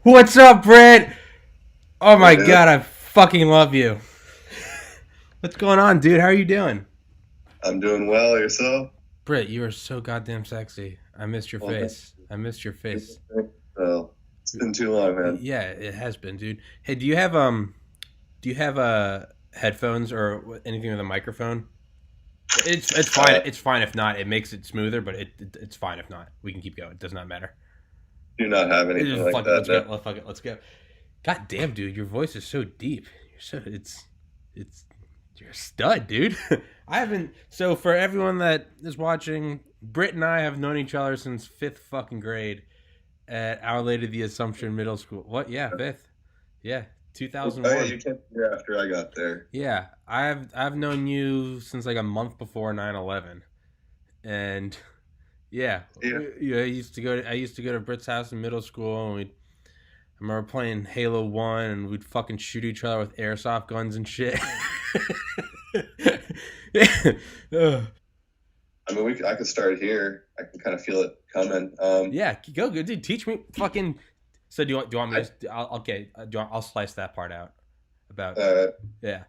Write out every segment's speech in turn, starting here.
What's up, Britt? Oh Hey, my dude. god, I fucking love you. What's going on, dude? How are you doing? I'm doing well. Yourself? Britt, you are so goddamn sexy. I missed your Well, face. I missed your face. well, it's been too long, man. Yeah, it has been, dude. Hey, do you have headphones or anything with a microphone? It's fine. Uh, It's fine if not. It makes it smoother, but it's fine if not. We can keep going. It does not matter. do not have It anything just like fuck it. that. Let's No. go. Let's fuck it. Let's go. God damn, dude, your voice is so deep. You're so it's you're a stud, dude. I haven't. So for everyone that is watching, Britt and I have known each other since fifth fucking grade at Our Lady of the Assumption Middle School. What? Yeah, fifth. Yeah, Oh yeah, 2001. you came here after I got there. Yeah, I've known you since like a month before 9/11, and yeah, Yeah, I used to go to Britt's house in middle school, and I remember playing Halo 1 and we'd fucking shoot each other with airsoft guns and shit. Ugh. I mean, I could start here. I can kind of feel it coming. Yeah, go good, dude. Teach me fucking. So do you want me I, to? Okay. I'll slice that part out. About uh, yeah.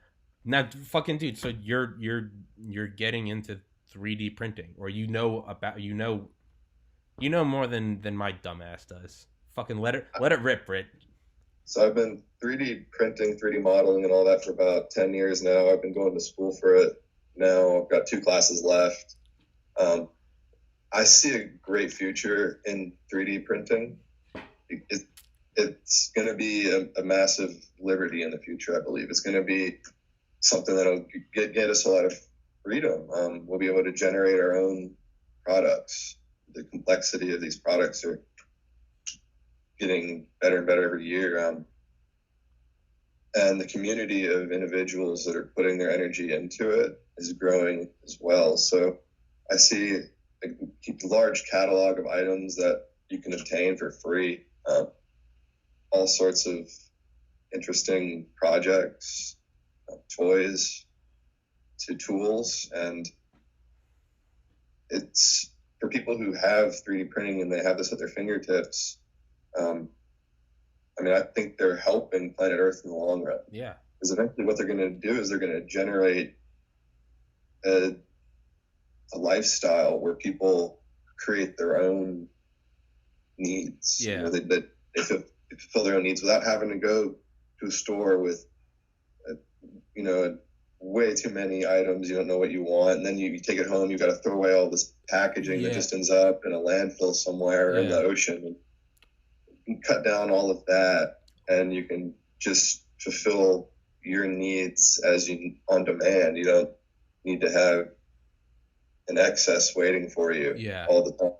Now, fucking dude. So you're getting into 3D printing, or you know more than my dumbass does. Fucking let it rip, Brit. so I've been 3D printing, 3D modeling, and all that for about 10 years now. I've been going to school for it. Now I've got 2 classes left. Um, I see a great future in 3D printing. It, it's going to be a massive liberty in the future. I believe it's going to be something that'll get us a lot of freedom. We'll be able to generate our own products. The complexity of these products are getting better and better every year. And the community of individuals that are putting their energy into it is growing as well. So I see a large catalog of items that you can obtain for free. All sorts of interesting projects, toys to tools, and it's for people who have 3D printing and they have this at their fingertips. I mean, I think they're helping planet Earth in the long run. Yeah. Because eventually, what they're going to do is they're going to generate a lifestyle where people create their own needs. Yeah. You know, they fulfill their own needs without having to go to a store with, way too many items. You don't know what you want, and then you take it home. You've got to throw away all this packaging that just ends up in a landfill somewhere or in the ocean. You can cut down all of that, and you can just fulfill your needs on demand. You don't need to have an excess waiting for you all the time.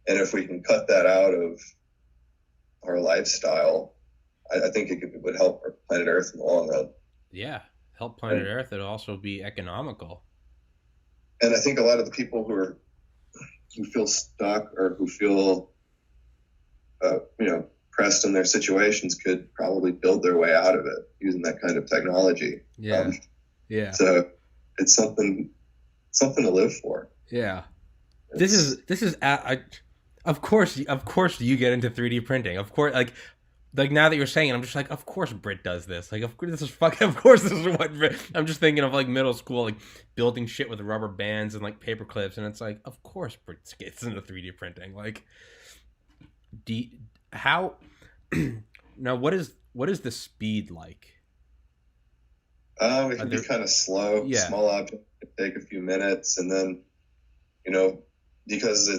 And if we can cut that out of our lifestyle, I think it would help our planet Earth in the long run. Yeah, help planet Earth. It'll also be economical. And I think a lot of the people who feel stuck or who feel pressed in their situations could probably build their way out of it using that kind of technology. Yeah. So it's something to live for. Yeah. This is of course you get into 3D printing. Of course, like now that you're saying it, I'm just like, of course Brit does this. Like, of course this is what Brit. I'm just thinking of like middle school, like building shit with rubber bands and like paper clips, and it's like, of course Brit gets into 3D printing. Like, how now? What is the speed like? It can be kind of slow. Yeah. Small object can take a few minutes, and then because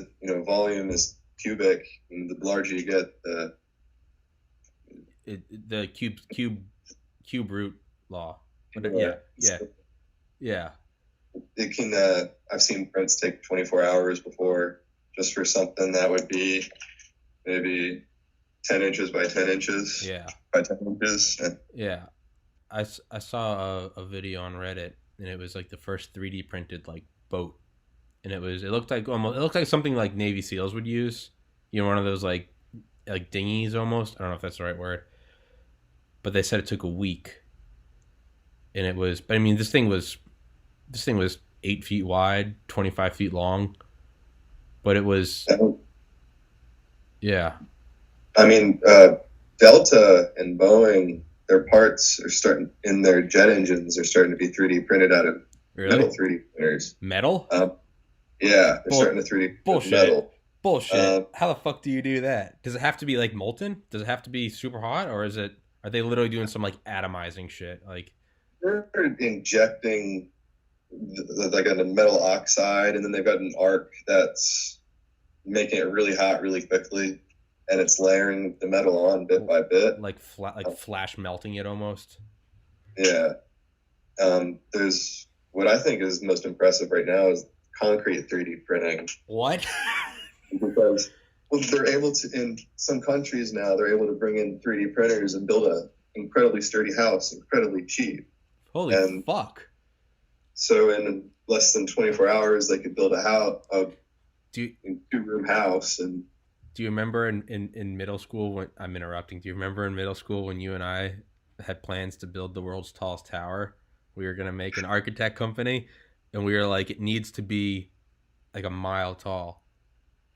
volume is cubic, and the larger you get, the cube root law. Yeah. It can. I've seen prints take 24 hours before, just for something that would be maybe 10 inches by 10 inches. Yeah. By 10 inches. Yeah. I saw a video on Reddit, and it was like the first 3D printed like boat, and it looked like something like Navy SEALs would use. One of those like dinghies almost. I don't know if that's the right word, but they said it took a week, and it was. But I mean, this thing was 8 feet wide, 25 feet long, but it was. Yeah. I mean, Delta and Boeing, their parts are starting in their jet engines are starting to be 3D printed out of metal 3D printers. Metal? Yeah, they're starting to 3D bullshit. Metal. Bullshit. How the fuck do you do that? Does it have to be like molten? Does it have to be super hot, or are they literally doing some like atomizing shit? Like they're injecting like a metal oxide, and then they've got an arc that's making it really hot really quickly, and it's layering the metal on bit by bit, like flash melting it almost. Yeah. There's what I think is most impressive right now is concrete 3D printing. What? Because they're able to, in some countries now, they're able to bring in 3D printers and build an incredibly sturdy house, incredibly cheap. Holy fuck. So in less than 24 hours, they could build a house, a 2-room house. And do you remember in middle school when I'm interrupting? Do you remember in middle school when you and I had plans to build the world's tallest tower? We were gonna make an architect company, and we were like, it needs to be like a mile tall.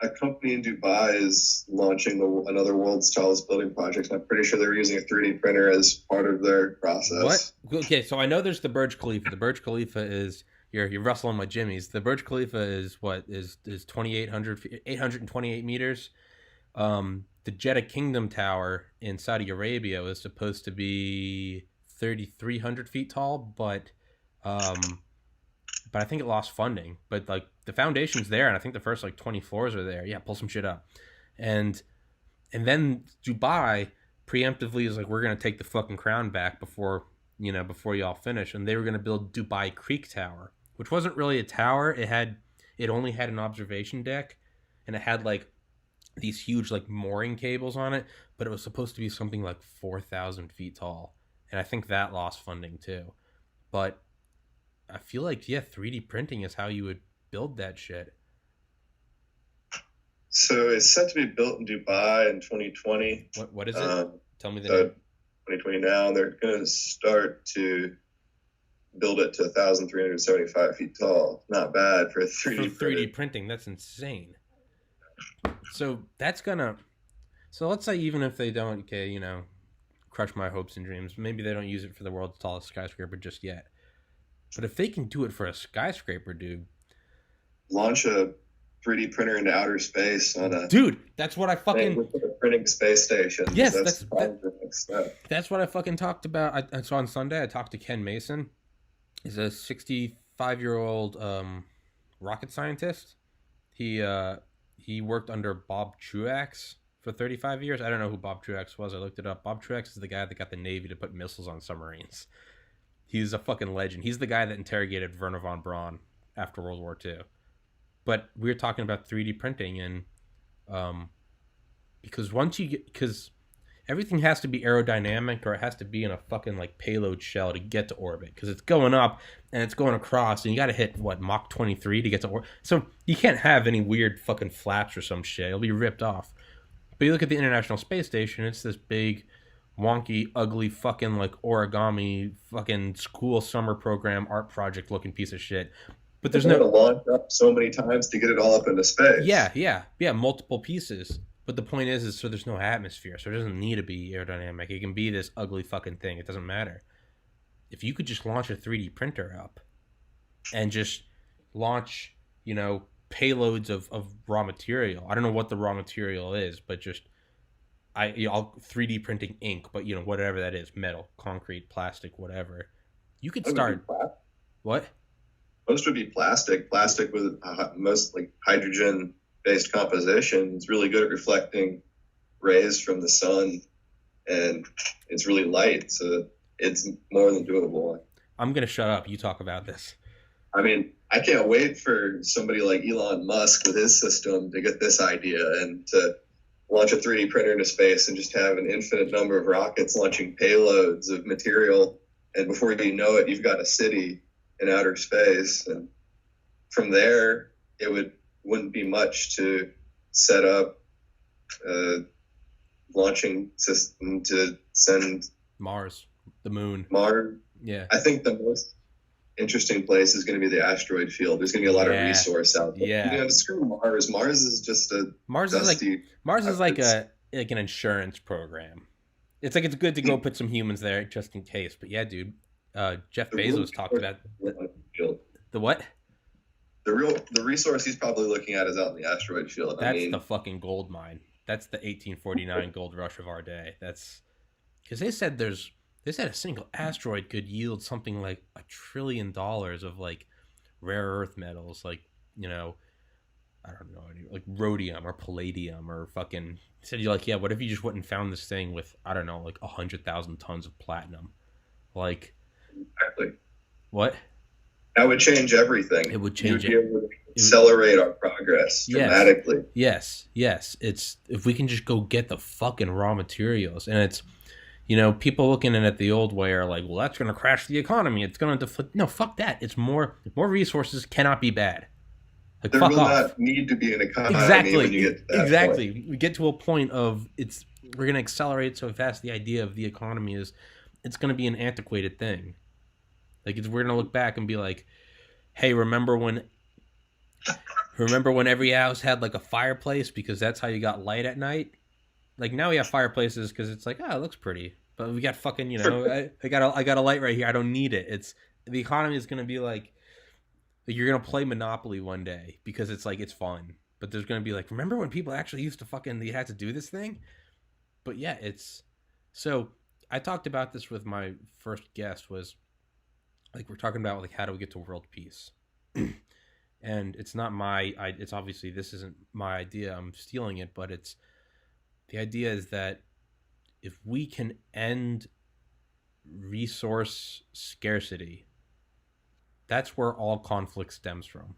A company in Dubai is launching another world's tallest building project. I'm pretty sure they're using a 3D printer as part of their process. What? Okay, so I know there's the Burj Khalifa. The Burj Khalifa is you're rustling my jimmies. The Burj Khalifa is what is 828 meters. The Jeddah Kingdom Tower in Saudi Arabia was supposed to be 3,300 feet tall, but I think it lost funding. But like the foundation's there, and I think the first like 20 floors are there. Yeah, pull some shit up, and then Dubai preemptively is like, we're gonna take the fucking crown back before y'all finish, and they were gonna build Dubai Creek Tower, which wasn't really a tower. It only had an observation deck, and it had like these huge like mooring cables on it, but it was supposed to be something like 4,000 feet tall, and I think that lost funding too. But I feel like 3D printing is how you would build that shit. So it's set to be built in Dubai in 2020. What is it? Tell me the name. 2020 now. They're going to start to build it to 1,375 feet tall. Not bad for 3D printing. That's insane. So that's gonna. So let's say even if they don't, crush my hopes and dreams. Maybe they don't use it for the world's tallest skyscraper just yet. But if they can do it for a skyscraper, dude. Launch a 3D printer into outer space on a... Dude, that's what I fucking... With a printing space station. Yes, that's what I fucking talked about. I saw on Sunday, I talked to Ken Mason. He's a 65-year-old rocket scientist. He worked under Bob Truax for 35 years. I don't know who Bob Truax was. I looked it up. Bob Truax is the guy that got the Navy to put missiles on submarines. He's a fucking legend. He's the guy that interrogated Wernher von Braun after World War II. But we were talking about 3D printing, and because everything has to be aerodynamic, or it has to be in a fucking like payload shell to get to orbit, because it's going up and it's going across, and you got to hit Mach 23 to get to orbit. So you can't have any weird fucking flaps or some shit. It'll be ripped off. But you look at the International Space Station, it's this big, wonky, ugly fucking like origami fucking school summer program art project looking piece of shit. But there's no launch up so many times to get it all up into space. Yeah, multiple pieces. But the point is so there's no atmosphere, so it doesn't need to be aerodynamic. It can be this ugly fucking thing. It doesn't matter. If you could just launch a 3D printer up and just launch, payloads of raw material. I don't know what the raw material is, but just I'll 3D printing ink, but whatever that is, metal, concrete, plastic, whatever. You could start. What? Most would be plastic with most like hydrogen-based composition. It's really good at reflecting rays from the sun, and it's really light, so it's more than doable. I'm going to shut up. You talk about this. I mean, I can't wait for somebody like Elon Musk with his system to get this idea and to launch a 3D printer into space and just have an infinite number of rockets launching payloads of material. And before you know it, you've got a city in outer space. And from there, it wouldn't be much to set up a launching system to send Mars, the moon. Mars. Yeah. I think the most interesting place is going to be the asteroid field. There's going to be a lot of resource out there. Yeah. Screw Mars. Mars is just a Mars dusty... is like an insurance program. it's like it's good to go put some humans there just in case. But yeah, dude, Jeff Bezos talked about the what? The resource he's probably looking at is out in the asteroid field. That's the fucking gold mine. That's the 1849 gold rush of our day. That's because they said a single asteroid could yield something like $1 trillion of like rare earth metals, like, you know, I don't know, like rhodium or palladium or fucking. He said, you're like, yeah, what if you just went and found this thing with, I don't know, like 100,000 tons of platinum? Like, exactly. What? That would change everything. It would change it. Would accelerate our progress dramatically. Yes. It's if we can just go get the fucking raw materials, and it's, you know, people looking at it the old way are like, well, that's going to crash the economy. It's going to deflate. No, fuck that. It's more resources cannot be bad. Like, there will not need to be an economy when you get to that point. We get to a point of we're going to accelerate so fast. The idea of the economy is it's going to be an antiquated thing. Like, we're going to look back and be like, hey, remember when every house had like a fireplace because that's how you got light at night? Like, now we have fireplaces because it's like, oh, it looks pretty. But we got fucking, you know, I got a light right here. I don't need it. The economy is going to be like you're going to play Monopoly one day because it's like, it's fun. But there's going to be like, remember when people actually used to you had to do this thing? But yeah, so I talked about this with my first guest was like, we're talking about like, how do we get to world peace? And it's not it's obviously, this isn't my idea. I'm stealing it, but the idea is that if we can end resource scarcity, that's where all conflict stems from,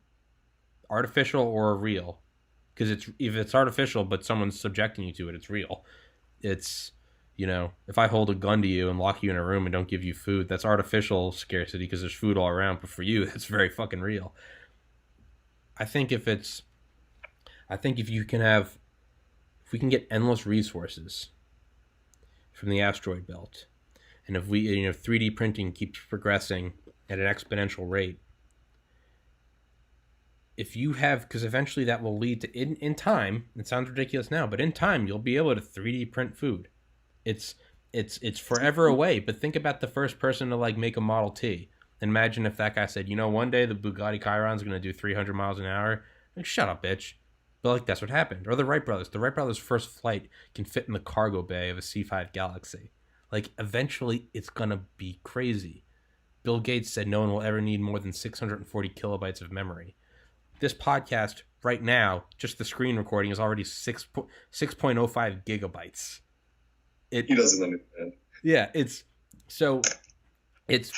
artificial or real. Because if it's artificial, but someone's subjecting you to it, it's real. It's, you know, if I hold a gun to you and lock you in a room and don't give you food, that's artificial scarcity because there's food all around. But for you, it's very fucking real. I think if we can get endless resources from the asteroid belt, and if we, you know, 3D printing keeps progressing at an exponential rate, because eventually that will lead to, in time, it sounds ridiculous now, but in time you'll be able to 3D print food. It's forever away, but think about the first person to like make a Model T. Imagine if that guy said, you know, one day the Bugatti Chiron's going to do 300 miles an hour. Like, shut up, bitch. But like, that's what happened. Or the Wright brothers. The Wright brothers' first flight can fit in the cargo bay of a C5 Galaxy. Like, eventually it's going to be crazy. Bill Gates said no one will ever need more than 640 kilobytes of memory. This podcast right now, just the screen recording, is already 6.05 gigabytes. He doesn't understand. Yeah, it's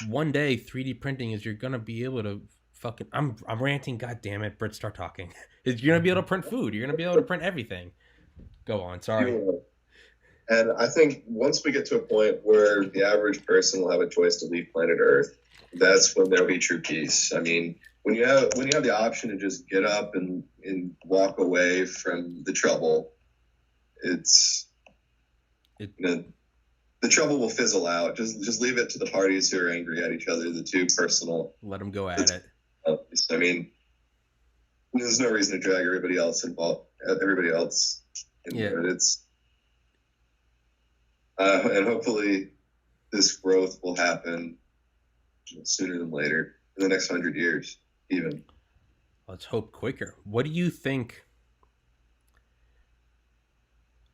one day 3D printing is you're going to be able to fucking, I'm ranting, god damn it, Britt, start talking. You're going to be able to print food. You're going to be able to print everything. Go on, sorry. And I think once we get to a point where the average person will have a choice to leave planet Earth, that's when there'll be true peace. I mean, when you have the option to just get up and walk away from the trouble, the trouble will fizzle out. Just leave it to the parties who are angry at each other, the too personal. Let them go at it. I mean, there's no reason to drag everybody else involved. Everybody else into it. And hopefully this growth will happen sooner than later, in the next 100 years, even. Let's hope quicker. What do you think?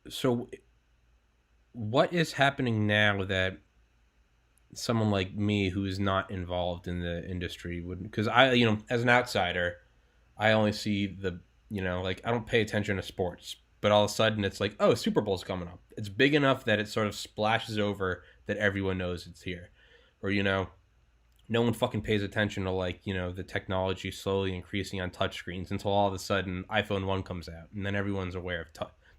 So, what is happening now that someone like me who is not involved in the industry would, because I, you know, as an outsider, I only see the, you know, like, I don't pay attention to sports, but all of a sudden it's like, oh, Super Bowl's coming up. It's big enough that it sort of splashes over that everyone knows it's here. Or, you know, no one fucking pays attention to, like, you know, the technology slowly increasing on touchscreens until all of a sudden iPhone 1 comes out, and then everyone's aware of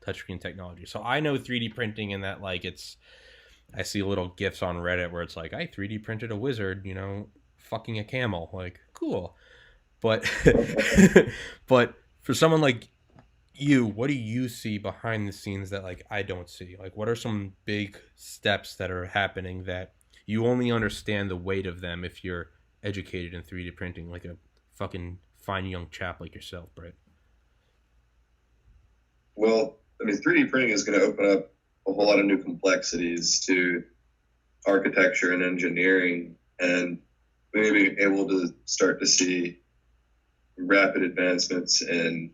touchscreen technology. So I know 3D printing, and that, like, I see little GIFs on Reddit where it's like, I 3D printed a wizard, you know, fucking a camel. Like, cool. But but for someone like you, what do you see behind the scenes that, like, I don't see? Like, what are some big steps that are happening that you only understand the weight of them if you're educated in 3D printing, like a fucking fine young chap like yourself, Brett? Well, I mean, 3D printing is going to open up a whole lot of new complexities to architecture and engineering, and we may be able to start to see rapid advancements in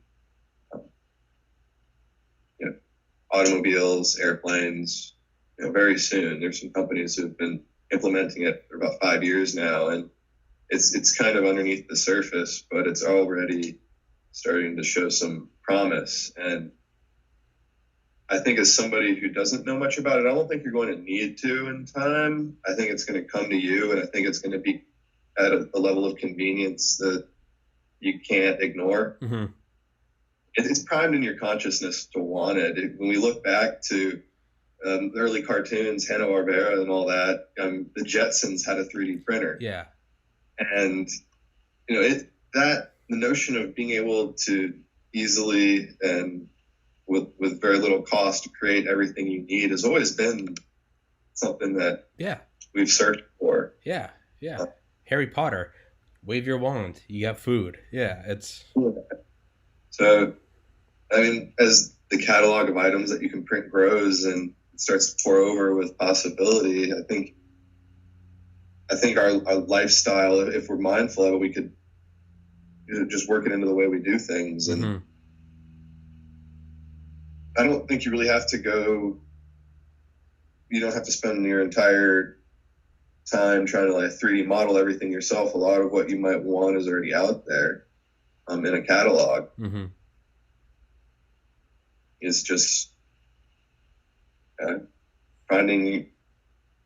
automobiles, airplanes, very soon. There's some companies who have been implementing it for about 5 years now, and it's kind of underneath the surface, but it's already starting to show some promise. And I think as somebody who doesn't know much about it, I don't think you're going to need to in time. I think it's going to come to you, and I think it's going to be at a level of convenience that you can't ignore. Mm-hmm. It's primed in your consciousness to want it. When we look back to the early cartoons, Hanna-Barbera and all that, the Jetsons had a 3D printer. Yeah. And, the notion of being able to easily and with very little cost to create everything you need has always been something that we've searched for. Yeah. Harry Potter, wave your wand, you got food. Yeah, it's... So, as the catalog of items that you can print grows and it starts to pour over with possibility, I think our lifestyle, if we're mindful of it, we could just work it into the way we do things. And mm-hmm. I don't think you really have to you don't have to spend your entire time trying to 3D model everything yourself. A lot of what you might want is already out there in a catalog. Mm-hmm. It's just finding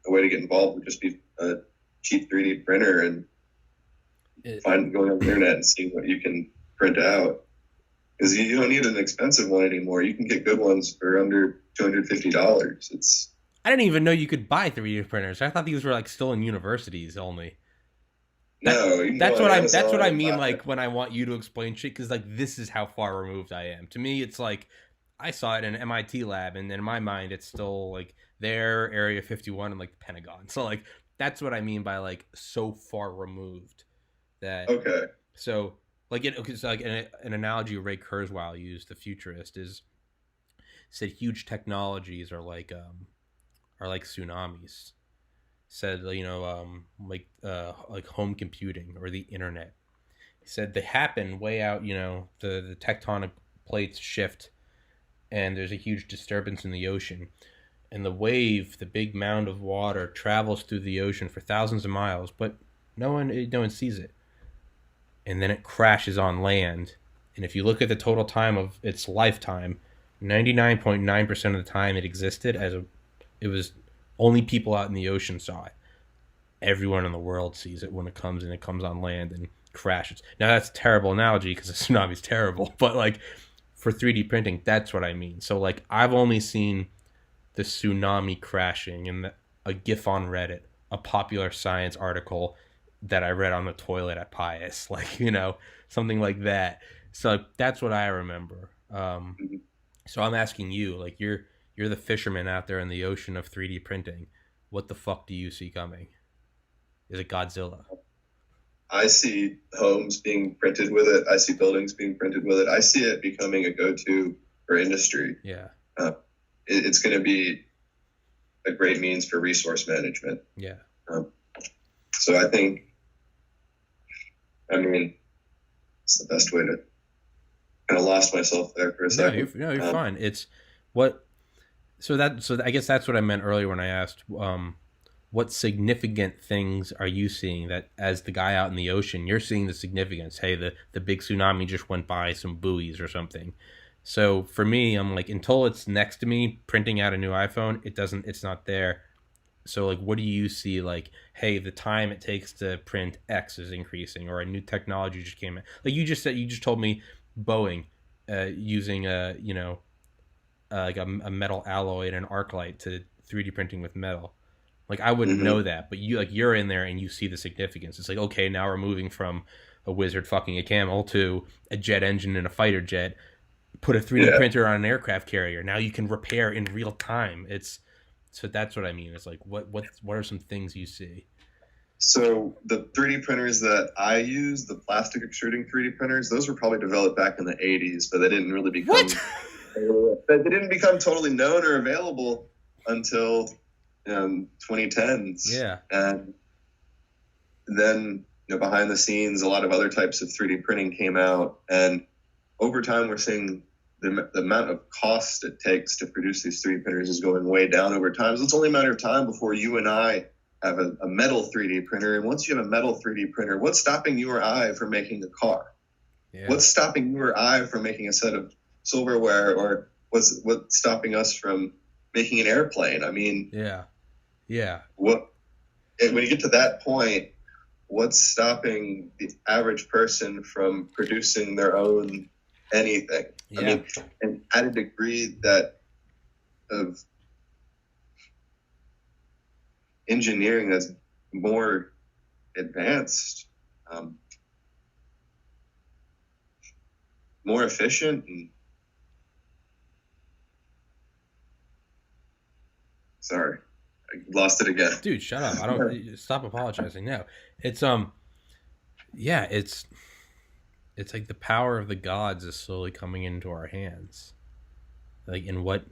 a way to get involved would just be a cheap 3D printer and going on the internet and seeing what you can print out. Because you don't need an expensive one anymore. You can get good ones for under $250. I didn't even know you could buy 3D printers. I thought these were still in universities only. That's what I mean. When I want you to explain shit, because this is how far removed I am. To me, it's I saw it in an MIT lab, and in my mind, it's still their Area 51 and the Pentagon. So that's what I mean by so far removed. That okay. So an analogy Ray Kurzweil used, the futurist, said huge technologies are like tsunamis. Said home computing or the internet. He said they happen way out. The tectonic plates shift, and there's a huge disturbance in the ocean, and the wave, the big mound of water, travels through the ocean for thousands of miles, but no one sees it. And then it crashes on land. And if you look at the total time of its lifetime, 99.9% of the time it existed it was only people out in the ocean saw it. Everyone in the world sees it when it comes on land and crashes. Now that's a terrible analogy because a tsunami is terrible, but for 3D printing, that's what I mean. So I've only seen the tsunami crashing in a GIF on Reddit, a Popular Science article that I read on the toilet at Pius, something like that. So that's what I remember. So I'm asking you, you're the fisherman out there in the ocean of 3D printing. What the fuck do you see coming? Is it Godzilla? I see homes being printed with it. I see buildings being printed with it. I see it becoming a go-to for industry. Yeah. It's going to be a great means for resource management. Yeah. So I think, it's the best way to kind of lost myself there for a second. You're fine. It's what, so I guess that's what I meant earlier when I asked, what significant things are you seeing that as the guy out in the ocean, you're seeing the significance? Hey, the big tsunami just went by some buoys or something. So for me, I'm until it's next to me printing out a new iPhone, it's not there. So what do you see? Hey, the time it takes to print X is increasing, or a new technology just came in. You just told me Boeing using a metal alloy and an arc light to 3D printing with metal. I wouldn't know that, but you're in there and you see the significance. It's okay, now we're moving from a wizard fucking a camel to a jet engine and a fighter jet. Put a 3D printer on an aircraft carrier. Now you can repair in real time. So that's what I mean. It's what are some things you see? So the 3D printers that I use, the plastic extruding 3D printers, those were probably developed back in the 80s, but they didn't really become... They didn't become totally known or available until 2010s. Yeah. And then, behind the scenes, a lot of other types of 3D printing came out. And over time, we're seeing the amount of cost it takes to produce these 3D printers is going way down over time. So it's only a matter of time before you and I have a metal 3D printer. And once you have a metal 3D printer, what's stopping you or I from making a car? Yeah. What's stopping you or I from making a set of silverware, or what's stopping us from making an airplane? I mean, yeah. When you get to that point, what's stopping the average person from producing their own anything? Yeah. I mean, and at a degree that of engineering that's more advanced, more efficient, and sorry, I lost it again. Dude, shut up. I don't stop apologizing now. It's it's like the power of the gods is slowly coming into our hands. Like, and what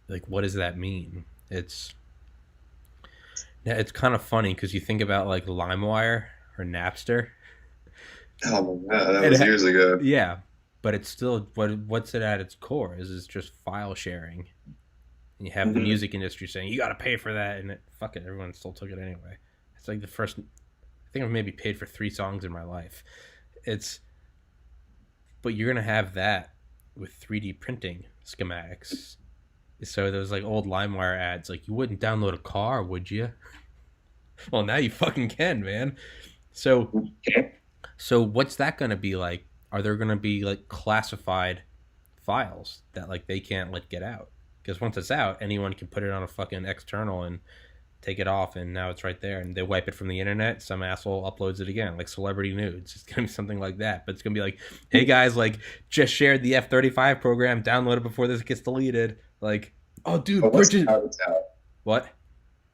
does that mean? It's kind of funny because you think about like LimeWire or Napster. Oh my god, that was years ago. Yeah, but it's still what's it at its core is it's just file sharing. And you have the music industry saying you got to pay for that, and fuck it, everyone still took it anyway. It's like the first. I think I've maybe paid for 3 songs in my life. But you're gonna have that with 3D printing schematics. So those like old LimeWire ads, like you wouldn't download a car, would you? Well, now you fucking can, man. So what's that gonna be like? Are there gonna be like classified files that like they can't let get out? Because once it's out, anyone can put it on a fucking external and take it off, and now it's right there, and they wipe it from the internet. Some asshole uploads it again, like celebrity nudes. It's gonna be something like that, but it's gonna be like, hey guys, like just shared the F-35 program, download it before this gets deleted. Like, oh dude, once it's out, it's out. What?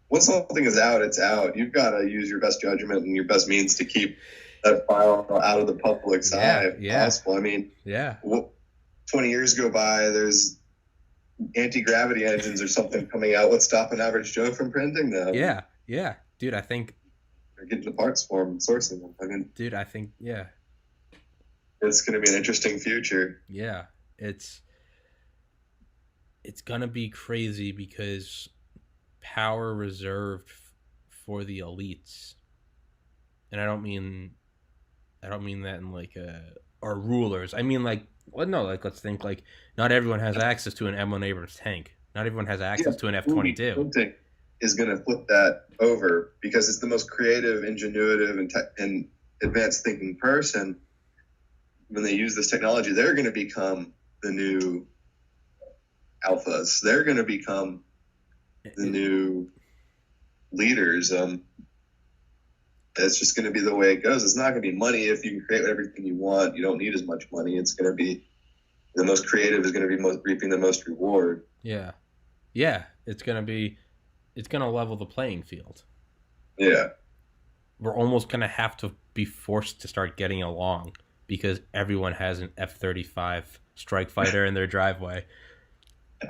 Once something is out, it's out. You've got to use your best judgment and your best means to keep that file out of the public's eye if possible. I mean, 20 years go by, there's anti-gravity engines or something coming out. What's stopping average Joe from printing them? Yeah. Dude, I think they're getting the parts for them and sourcing them. I mean, dude, I think, it's going to be an interesting future. Yeah, it's going to be crazy because power reserved for the elites. And I don't mean that in like or rulers. I mean like, well, no, like let's think like not everyone has access to an M1 Abrams tank. Not everyone has access to an F-22. Is going to flip that over because it's the most creative, ingenuitive, and advanced thinking person. When they use this technology, they're going to become the new alphas. They're going to become the new leaders. It's just going to be the way it goes. It's not going to be money. If you can create everything you want, you don't need as much money. It's going to be the most creative is going to be reaping the most reward. Yeah. It's going to level the playing field. Yeah. We're almost going to have to be forced to start getting along because everyone has an F-35 strike fighter in their driveway.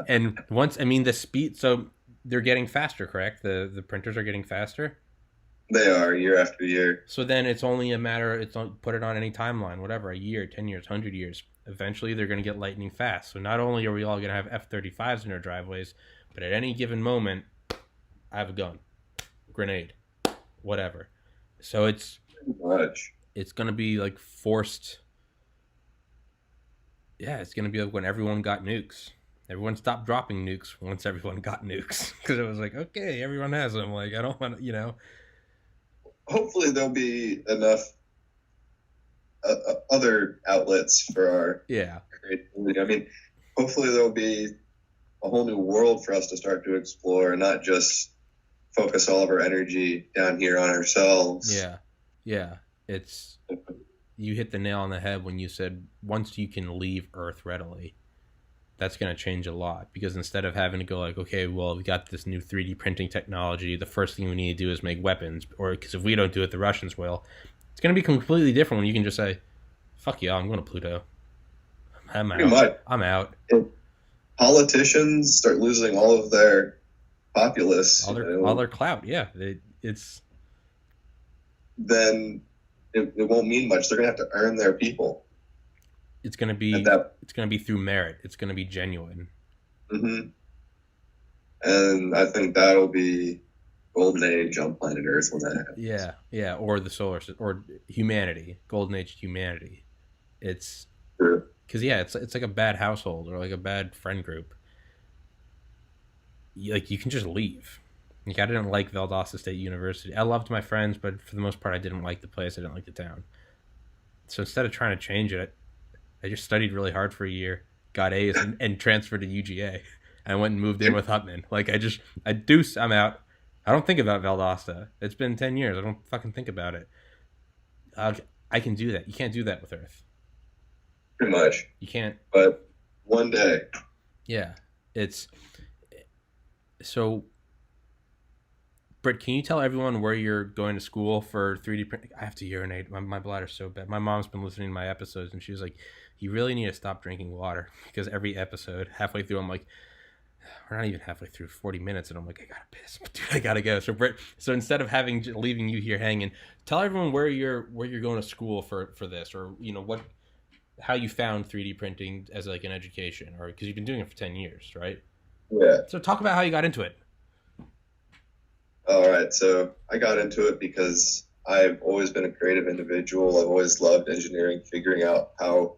And the speed, so they're getting faster, correct? The printers are getting faster? They are, year after year. So then it's only a matter, put it on any timeline, whatever, a year, 10 years, 100 years. Eventually they're going to get lightning fast. So not only are we all going to have F-35s in our driveways, but at any given moment, I have a gun, grenade, whatever. So it's going to be like forced. Yeah, it's going to be like when everyone got nukes. Everyone stopped dropping nukes once everyone got nukes. Because it was like, okay, everyone has them. Like, I don't want to, Hopefully there'll be enough other outlets for our creativity. I mean, hopefully there'll be a whole new world for us to start to explore and not just focus all of our energy down here on ourselves. Yeah. You hit the nail on the head when you said once you can leave Earth readily, that's going to change a lot. Because instead of having to go like, okay, well, we got this new 3D printing technology, the first thing we need to do is make weapons. Or because if we don't do it, the Russians will. It's going to be completely different when you can just say, fuck yeah, I'm going to Pluto. I'm out. I'm out. politicians start losing all of their populace, all their clout, then it won't mean much. They're going to have to earn their people. It's going to be through merit. It's going to be genuine. Mm-hmm. And I think that'll be golden age on planet Earth when that happens. Yeah, or the solar system, or humanity, golden age humanity. It's true. Because it's like a bad household or like a bad friend group. You can just leave. Like, I didn't like Valdosta State University. I loved my friends, but for the most part, I didn't like the place. I didn't like the town. So instead of trying to change it, I just studied really hard for a year, got A's, and transferred to UGA. I went and moved in with Hutman. I'm out. I don't think about Valdosta. It's been 10 years. I don't fucking think about it. I can do that. You can't do that with Earth. Pretty much. You can't. But one day. Yeah. So, Britt, can you tell everyone where you're going to school for 3D printing? I have to urinate. My bladder's so bad. My mom's been listening to my episodes, and she was like, you really need to stop drinking water. Because every episode, halfway through, I'm like, we're not even halfway through, 40 minutes, and I'm like, I gotta piss. Dude, I gotta go. So, Britt, instead of leaving you here hanging, tell everyone where you're going to school for this, or, how you found 3D printing as like an education, or because you've been doing it for 10 years, right? Yeah. So talk about how you got into it. All right. So I got into it because I've always been a creative individual. I've always loved engineering, figuring out how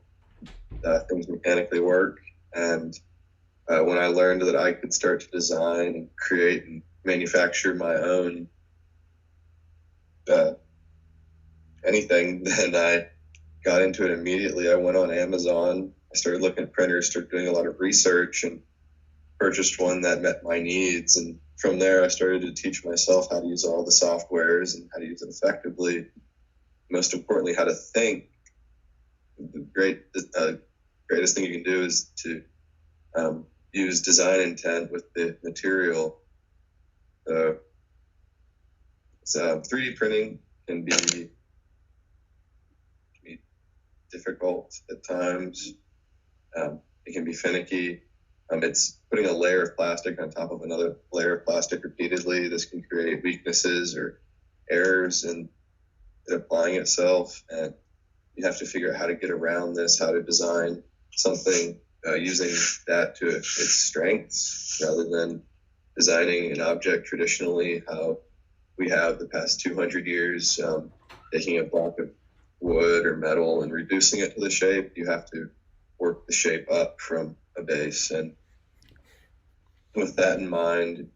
things mechanically work. And when I learned that I could start to design and create and manufacture my own anything, then I got into it immediately. I went on Amazon. I started looking at printers, started doing a lot of research, and purchased one that met my needs. And from there, I started to teach myself how to use all the softwares and how to use it effectively. Most importantly, how to think. The greatest thing you can do is to use design intent with the material. So 3D printing can be difficult at times. It can be finicky. It's putting a layer of plastic on top of another layer of plastic repeatedly. This can create weaknesses or errors in applying itself, and you have to figure out how to get around this, how to design something using that to its strengths rather than designing an object traditionally how we have the past 200 years, taking a block of wood or metal and reducing it to the shape. You have to work the shape up from a base. And with that in mind,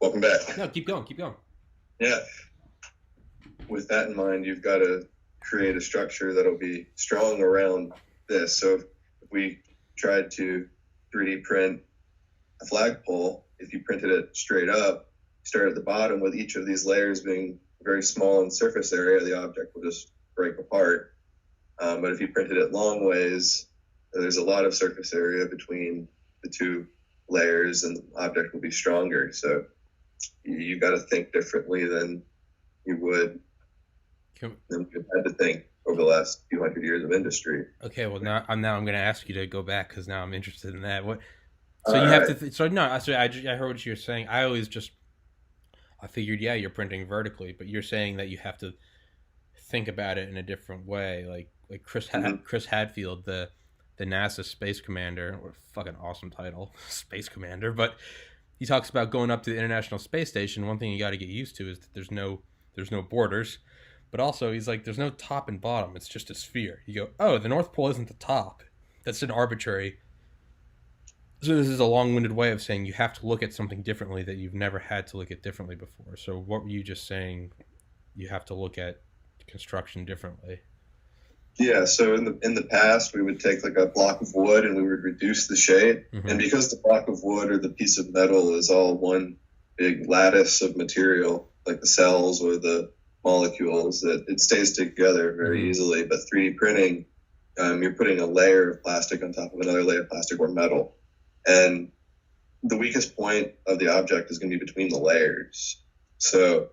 welcome back. No, keep going. Yeah. With that in mind, you've got to create a structure that'll be strong around this. So if we tried to 3D print a flagpole, if you printed it straight up, start at the bottom with each of these layers being very small in surface area, the object will just break apart. But if you printed it long ways, there's a lot of surface area between the two layers and the object will be stronger. So you got to think differently than you would than you've had to think over the last few hundred years of industry. Okay, well now I'm going to ask you to go back because now I'm interested in that. So you have to. I heard what you were saying. I figured, yeah, you're printing vertically, but you're saying that you have to think about it in a different way. Like Chris Hadfield, the NASA space commander, what a fucking awesome title, space commander. But he talks about going up to the International Space Station. One thing you got to get used to is that there's no borders, but also he's like, there's no top and bottom. It's just a sphere. You go, oh, the North Pole isn't the top. That's an arbitrary. So this is a long-winded way of saying you have to look at something differently that you've never had to look at differently before. So what were you just saying? You have to look at construction differently. Yeah, so in the past, we would take like a block of wood and we would reduce the shape. Mm-hmm. And because the block of wood or the piece of metal is all one big lattice of material, like the cells or the molecules, that it stays together very easily. But 3D printing, you're putting a layer of plastic on top of another layer of plastic or metal. And the weakest point of the object is going to be between the layers. So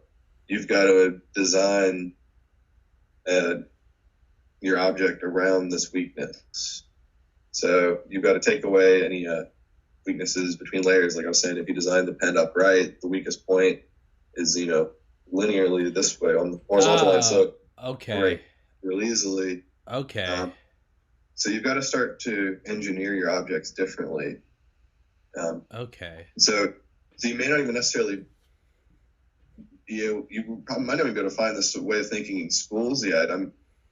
you've got to design your object around this weakness. So you've got to take away any weaknesses between layers. Like I was saying, if you design the pen upright, the weakest point is, linearly this way on the horizontal line. So okay, real easily. Okay. So you've got to start to engineer your objects differently. Okay. So you may not even necessarily you probably might not even be able to find this way of thinking in schools yet.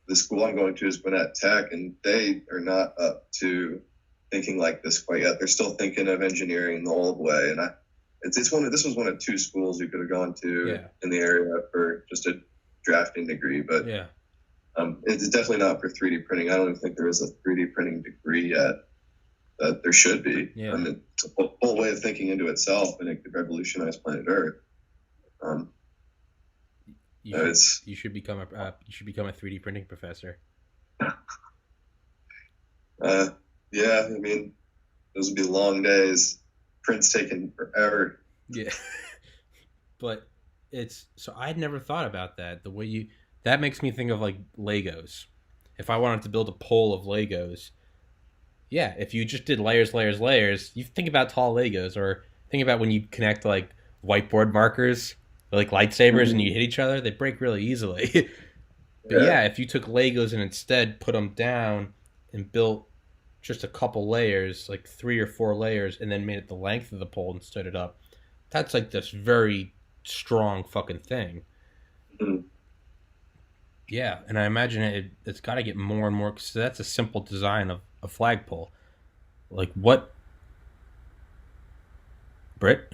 The school I'm going to is Gwinnett Tech, and they are not up to thinking like this quite yet. They're still thinking of engineering the old way, and this was one of two schools you could have gone to in the area for just a drafting degree, but it's definitely not for 3D printing. I don't even think there is a 3D printing degree yet. That there should be. Yeah. I mean, it's a whole way of thinking into itself, and it could revolutionize planet Earth. You should become a 3D printing professor. Yeah, I mean, those would be long days. Prints taking forever. Yeah, but I'd never thought about that. That makes me think of like Legos. If I wanted to build a pole of Legos, if you just did layers, you think about tall Legos, or think about when you connect like whiteboard markers, or like lightsabers, and you hit each other, they break really easily. But if you took Legos and instead put them down and built just a couple layers, like 3 or 4 layers, and then made it the length of the pole and stood it up, that's like this very strong fucking thing. Yeah, and I imagine it's got to get more and more, because that's a simple design of a flagpole. Like what? Britt?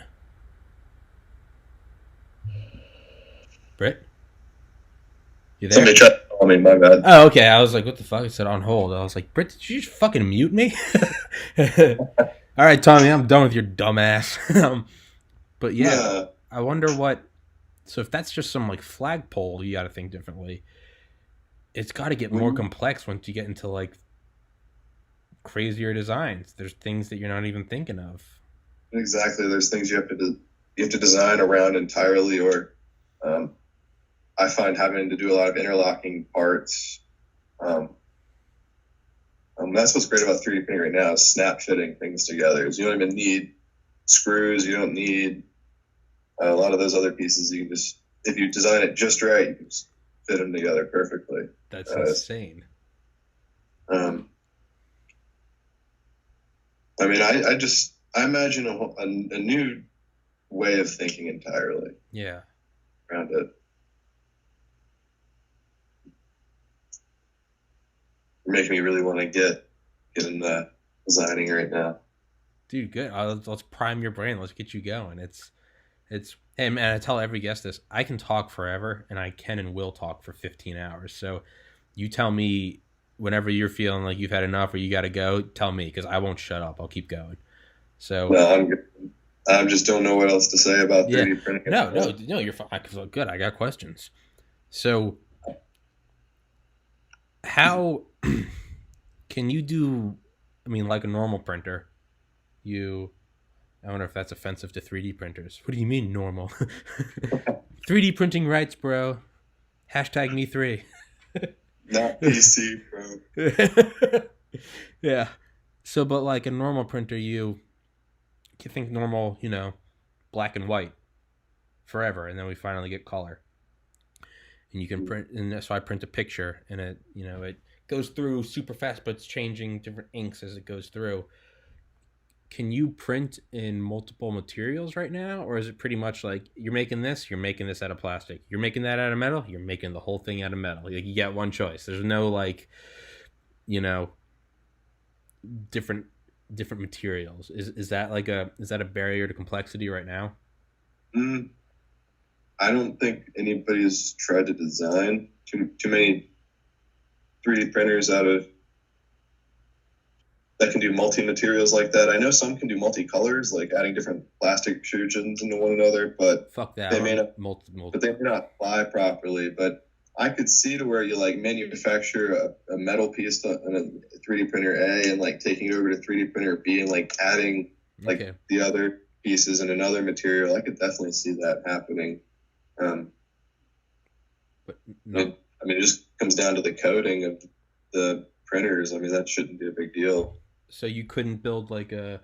You there? Somebody tried to call me, my bad. Oh, okay. I was like, what the fuck? I said on hold. I was like, Britt, did you just fucking mute me? All right, Tommy, I'm done with your dumb ass. But I wonder what... So if that's just some like flagpole, you got to think differently. It's got to get more complex once you get into like crazier designs. There's things that you're not even thinking of. Exactly. There's things you have to design around entirely, or I find having to do a lot of interlocking parts. That's what's great about 3D printing right now, is snap fitting things together. You don't even need screws. You don't need a lot of those other pieces. You can just, if you design it just right, you can just fit them together perfectly. That's insane. I mean, I imagine a new way of thinking entirely. Yeah. Around it. You're making me really want to get in the designing right now. Dude, good. Let's prime your brain. Let's get you going. Hey man, I tell every guest this. I can talk forever, and I can and will talk for 15 hours. So you tell me whenever you're feeling like you've had enough or you got to go, tell me, because I won't shut up. I'll keep going. So no, I'm good. I just don't know what else to say about 3D printing. No, you're fine. Good. I got questions. So how can you do, I mean, like a normal printer, I wonder if that's offensive to 3D printers. What do you mean normal? 3D printing rights, bro. #me3. Not PC, bro. Yeah. So, but like a normal printer, you think normal, black and white forever, and then we finally get color. And you can print, and so I print a picture, and it goes through super fast, but it's changing different inks as it goes through. Can you print in multiple materials right now, or is it pretty much like you're making this out of plastic, you're making that out of metal, you're making the whole thing out of metal? Like you get one choice. There's no like, different materials. Is that a barrier to complexity right now? I don't think anybody's tried to design too many 3D printers that can do multi-materials like that. I know some can do multicolors, like adding different plastic extrusions into one another, but fuck that. They may not, but they may not fly properly. But I could see to where you like manufacture a metal piece on a 3D printer A and like taking it over to 3D printer B and like adding like the other pieces in another material. I could definitely see that happening. But no. I mean, it just comes down to the coding of the printers. I mean, that shouldn't be a big deal. So you couldn't build like a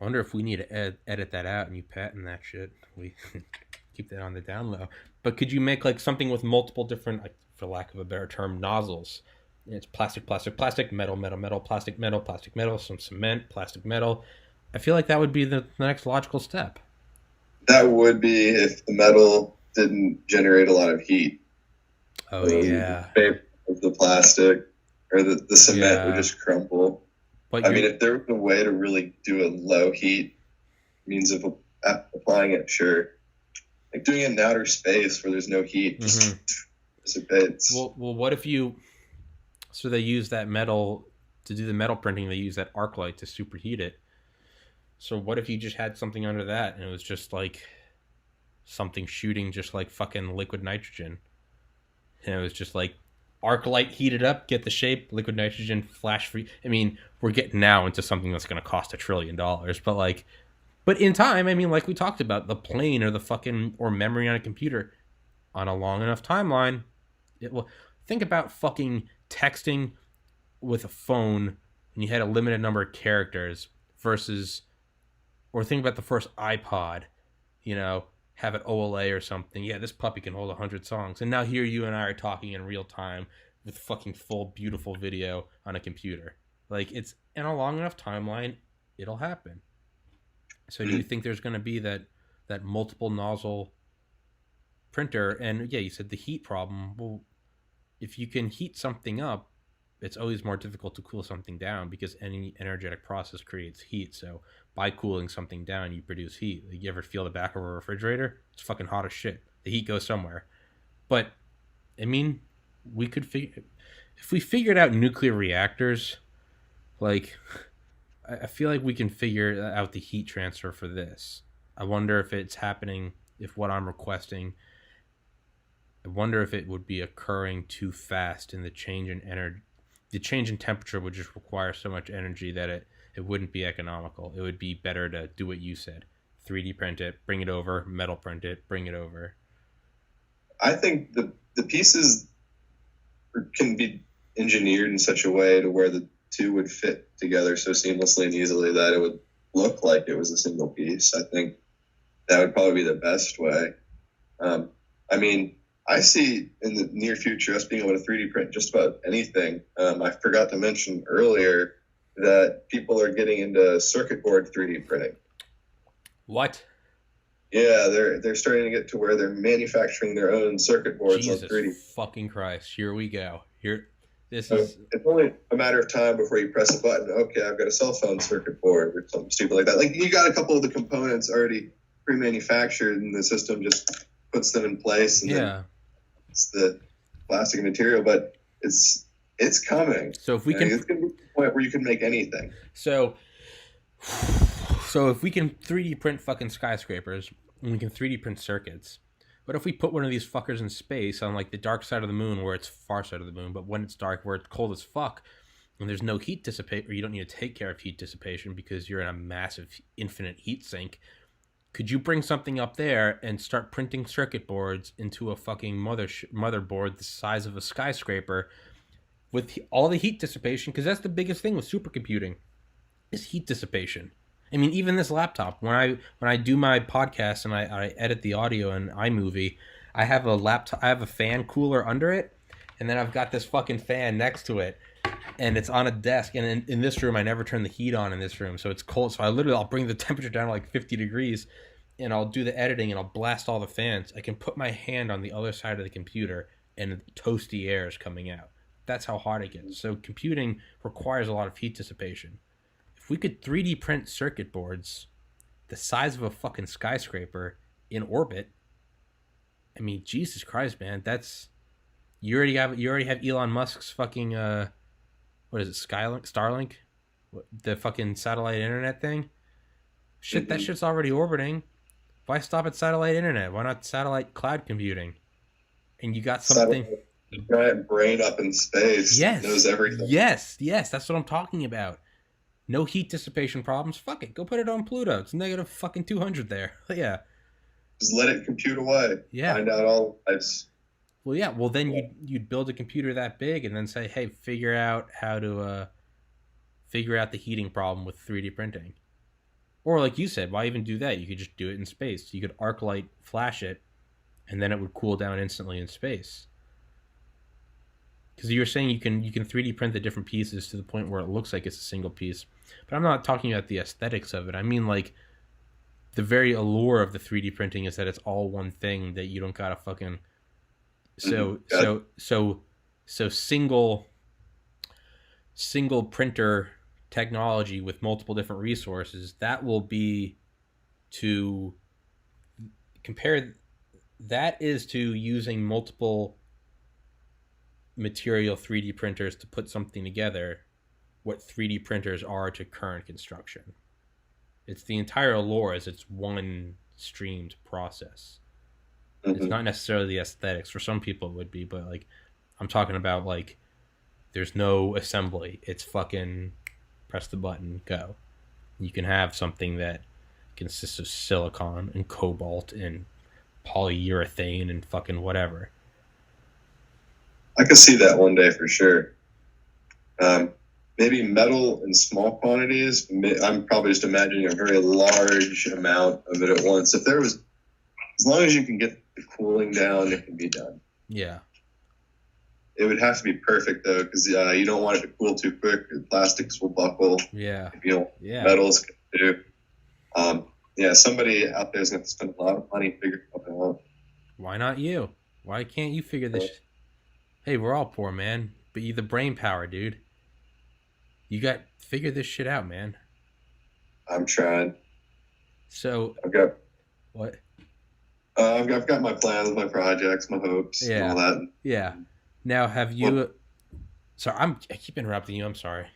I wonder if we need to edit that out and you patent that shit. We keep that on the down low. But could you make like something with multiple different, like, for lack of a better term, nozzles? It's plastic, plastic, plastic, metal, metal, metal, plastic, metal, plastic, metal, some cement, plastic, metal. I feel like that would be the next logical step. That would be if the metal didn't generate a lot of heat. Oh, yeah. The plastic or the cement would just crumble. But I mean, if there was a way to really do a low heat means of applying it, sure. Like doing it in outer space where there's no heat, just dissipates. Well, what if you... So they use that metal... To do the metal printing, they use that arc light to superheat it. So what if you just had something under that and it was just like something shooting just like fucking liquid nitrogen? And it was just like arc light heated up, get the shape, liquid nitrogen, flash free. I mean, we're getting now into something that's going to cost $1 trillion. But in time, I mean, like we talked about, the plane or the fucking, or memory on a computer on a long enough timeline, it will... Think about fucking texting with a phone and you had a limited number of characters versus... Or think about the first iPod, you know, have it OLA or something. Yeah, this puppy can hold 100 songs. And now here you and I are talking in real time with fucking full, beautiful video on a computer. Like, it's in a long enough timeline, it'll happen. So do you think there's going to be that multiple nozzle printer? And yeah, you said the heat problem. Well, if you can heat something up, it's always more difficult to cool something down because any energetic process creates heat. So by cooling something down, you produce heat. Like, you ever feel the back of a refrigerator? It's fucking hot as shit. The heat goes somewhere. But, I mean, we could if we figured out nuclear reactors, like, I feel like we can figure out the heat transfer for this. I wonder if it's happening, if what I'm requesting, I wonder if it would be occurring too fast in the change in energy. The change in temperature would just require so much energy that it wouldn't be economical. It would be better to do what you said. 3D print it, bring it over, metal print it, bring it over. I think the pieces can be engineered in such a way to where the two would fit together so seamlessly and easily that it would look like it was a single piece. I think that would probably be the best way. I mean, I see in the near future us being able to 3D print just about anything. I forgot to mention earlier that people are getting into circuit board 3D printing. What? Yeah, they're starting to get to where they're manufacturing their own circuit boards on 3D. Jesus fucking Christ! Here we go. It's only a matter of time before you press a button. Okay, I've got a cell phone circuit board or something stupid like that. Like, you got a couple of the components already pre-manufactured, and the system just puts them in place. And then it's the plastic material, but it's coming. So if we can, it's going to be the point where you can make anything. So if we can 3D print fucking skyscrapers and we can 3D print circuits, what if we put one of these fuckers in space on like the dark side of the moon, where it's far side of the moon, but when it's dark, where it's cold as fuck, and there's no heat dissipate, or you don't need to take care of heat dissipation because you're in a massive infinite heat sink? Could you bring something up there and start printing circuit boards into a fucking motherboard the size of a skyscraper with all the heat dissipation? Because that's the biggest thing with supercomputing is heat dissipation. I mean, even this laptop, when I do my podcast and I edit the audio in iMovie, I have a fan cooler under it, and then I've got this fucking fan next to it, and it's on a desk. And in this room, I never turn the heat on in this room, so it's cold. So I'll bring the temperature down to like 50 degrees, and I'll do the editing, and I'll blast all the fans. I can put my hand on the other side of the computer, and toasty air is coming out. That's how hot it gets. So computing requires a lot of heat dissipation. If we could 3D print circuit boards the size of a fucking skyscraper in orbit, I mean, Jesus Christ, man, that's... You already have Elon Musk's fucking what is it, Starlink? The fucking satellite internet thing? Shit, that shit's already orbiting. Why stop at satellite internet? Why not satellite cloud computing? And you got something... Giant brain up in space. Yes. Knows everything. Yes, that's what I'm talking about. No heat dissipation problems. Fuck it. Go put it on Pluto. It's negative fucking 200 there. Yeah. Just let it compute away. Yeah. Find out all lives. Well, yeah. Well, then you'd build a computer that big and then say, hey, figure out how to figure out the heating problem with 3D printing. Or like you said, why even do that? You could just do it in space. You could arc light flash it, and then it would cool down instantly in space. Because you're saying you can 3D print the different pieces to the point where it looks like it's a single piece. But I'm not talking about the aesthetics of it. I mean, like, the very allure of the 3D printing is that it's all one thing, that you don't gotta fucking so single printer technology with multiple different resources. That will be to compare. That is to using multiple material 3D printers to put something together. What 3D printers are to current construction. It's the entire allure as it's one streamed process. It's not necessarily the aesthetics. For some people it would be, but like I'm talking about, like, there's no assembly. It's fucking press the button, go. You can have something that consists of silicon and cobalt and polyurethane and fucking whatever. I could see that one day for sure. Maybe metal in small quantities. I'm probably just imagining a very large amount of it at once. If there was, as long as you can get the cooling down, it can be done. Yeah. It would have to be perfect though, because you don't want it to cool too quick. Plastics will buckle. Yeah. If you don't, metals can do. Somebody out there is going to spend a lot of money figuring it out. Why not you? Why can't you figure this? Hey, we're all poor, man, but you the brain power, dude. You got figure this shit out, man. I'm trying. So I've got what? I've got my plans, my projects, my hopes, and all that. Yeah. Now, have you? Sorry, I keep interrupting you. I'm sorry.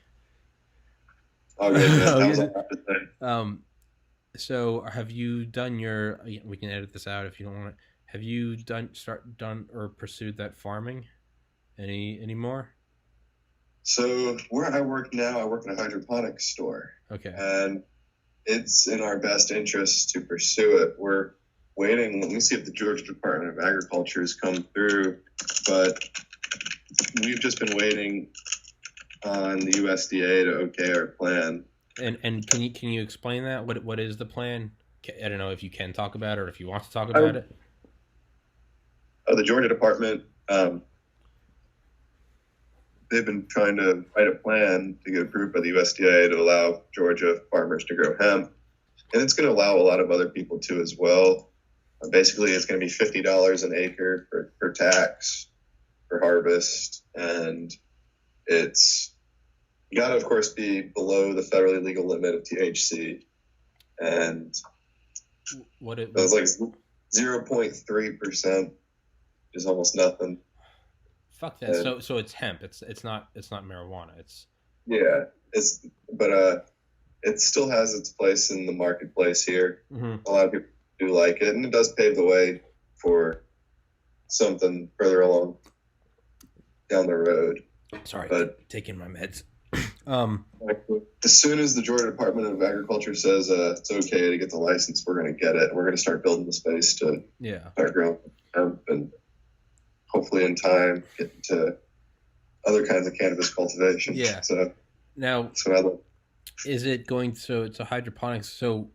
So have you done your? We can edit this out if you don't want it. Have you done or pursued that farming? Anymore? So where I work now, I work in a hydroponics store. Okay. And it's in our best interest to pursue it. We're waiting. Let me see if the Georgia Department of Agriculture has come through, but we've just been waiting on the USDA to okay our plan. And can you explain that? What is the plan? I don't know if you can talk about it or if you want to talk about it. The Georgia Department, they've been trying to write a plan to get approved by the USDA to allow Georgia farmers to grow hemp. And it's going to allow a lot of other people too as well. Basically, it's going to be $50 an acre for tax for harvest. And you got to, of course, be below the federally legal limit of THC. And it was like 0.3% is almost nothing. Fuck that. And so it's hemp. It's not marijuana. But it still has its place in the marketplace here. Mm-hmm. A lot of people do like it, and it does pave the way for something further along down the road. Sorry, taking my meds. As soon as the Georgia Department of Agriculture says it's okay to get the license, we're going to get it. We're going to start building the space to start growing hemp and hopefully in time get into other kinds of cannabis cultivation. Yeah. So now, is it going? So it's a hydroponics. So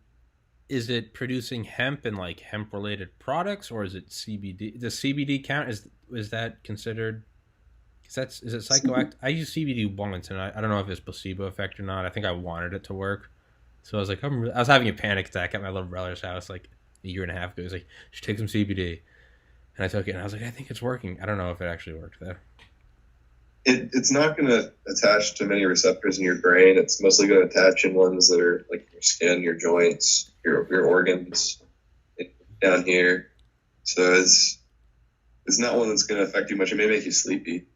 is it producing hemp and like hemp related products, or is it CBD? Does CBD count? Is that considered? Is it psychoactive? I used CBD once, and I don't know if it's placebo effect or not. I think I wanted it to work, so I was like, I was having a panic attack at my little brother's house like a year and a half ago. He was like, "You should take some CBD," and I took it, and I was like, I think it's working. I don't know if it actually worked though. It's not going to attach to many receptors in your brain. It's mostly going to attach in ones that are like your skin, your joints, your organs down here. So it's not one that's going to affect you much. It may make you sleepy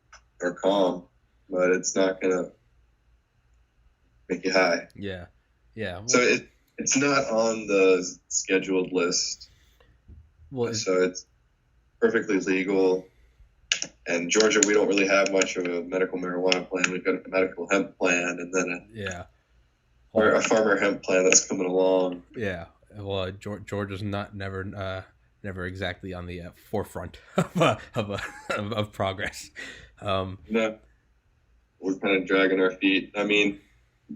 or calm, but it's not going to make you high. Yeah. Yeah. Well, so it's not on the scheduled list. Well, so it's perfectly legal. And Georgia, we don't really have much of a medical marijuana plan. We've got a medical hemp plan, and then a farmer hemp plan that's coming along. Yeah, well, Georgia's never exactly on the forefront of progress. No, we're kind of dragging our feet. I mean,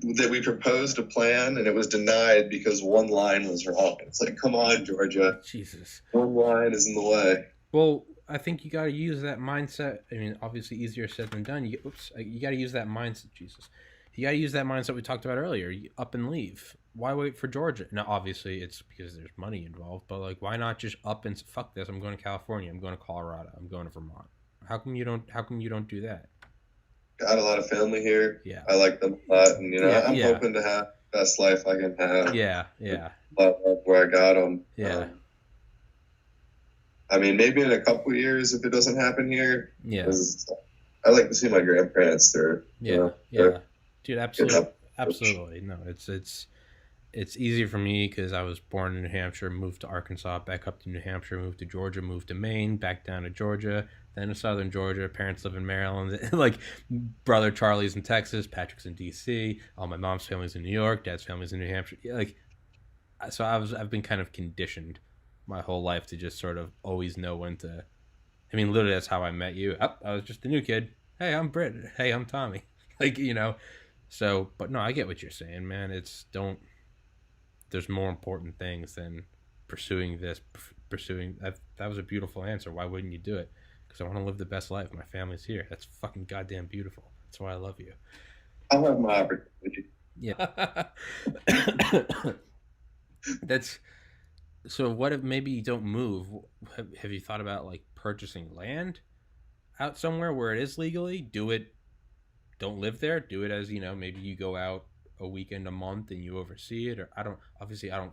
that we proposed a plan and it was denied because one line was wrong. It's like, come on, Georgia. Jesus. One line is in the way. Well, I think you got to use that mindset. I mean, obviously easier said than done. You got to use that mindset. Jesus. You got to use that mindset we talked about earlier. You up and leave. Why wait for Georgia? Now, obviously, it's because there's money involved, but like, why not just up and fuck this? I'm going to California. I'm going to Colorado. I'm going to Vermont. How come you don't do that? Got a lot of family here. Yeah, I like them a lot, and I'm hoping to have the best life I can have. Yeah. Where I got them. Yeah. I mean, maybe in a couple of years if it doesn't happen here. Yeah. I like to see my grandparents there. Yeah. Dude, absolutely. No, it's easy for me because I was born in New Hampshire, moved to Arkansas, back up to New Hampshire, moved to Georgia, moved to Maine, back down to Georgia, then to southern Georgia. Parents live in Maryland. Like, brother Charlie's in Texas, Patrick's in D.C., all my mom's family's in New York, dad's family's in New Hampshire. Like, so I've been kind of conditioned my whole life to just sort of always know when to. I mean, literally, that's how I met you. I was just a new kid. Hey, I'm Britt. Hey, I'm Tommy. Like, So, but no, I get what you're saying, man. There's more important things than pursuing this. That was a beautiful answer. Why wouldn't you do it? Because I want to live the best life. My family's here. That's fucking goddamn beautiful. That's why I love you. I'll have my opportunity. Yeah. So what if maybe you don't move? Have you thought about like purchasing land out somewhere where it is legally? Do it. Don't live there. Do it as, maybe you go out a weekend a month and you oversee it. Or I don't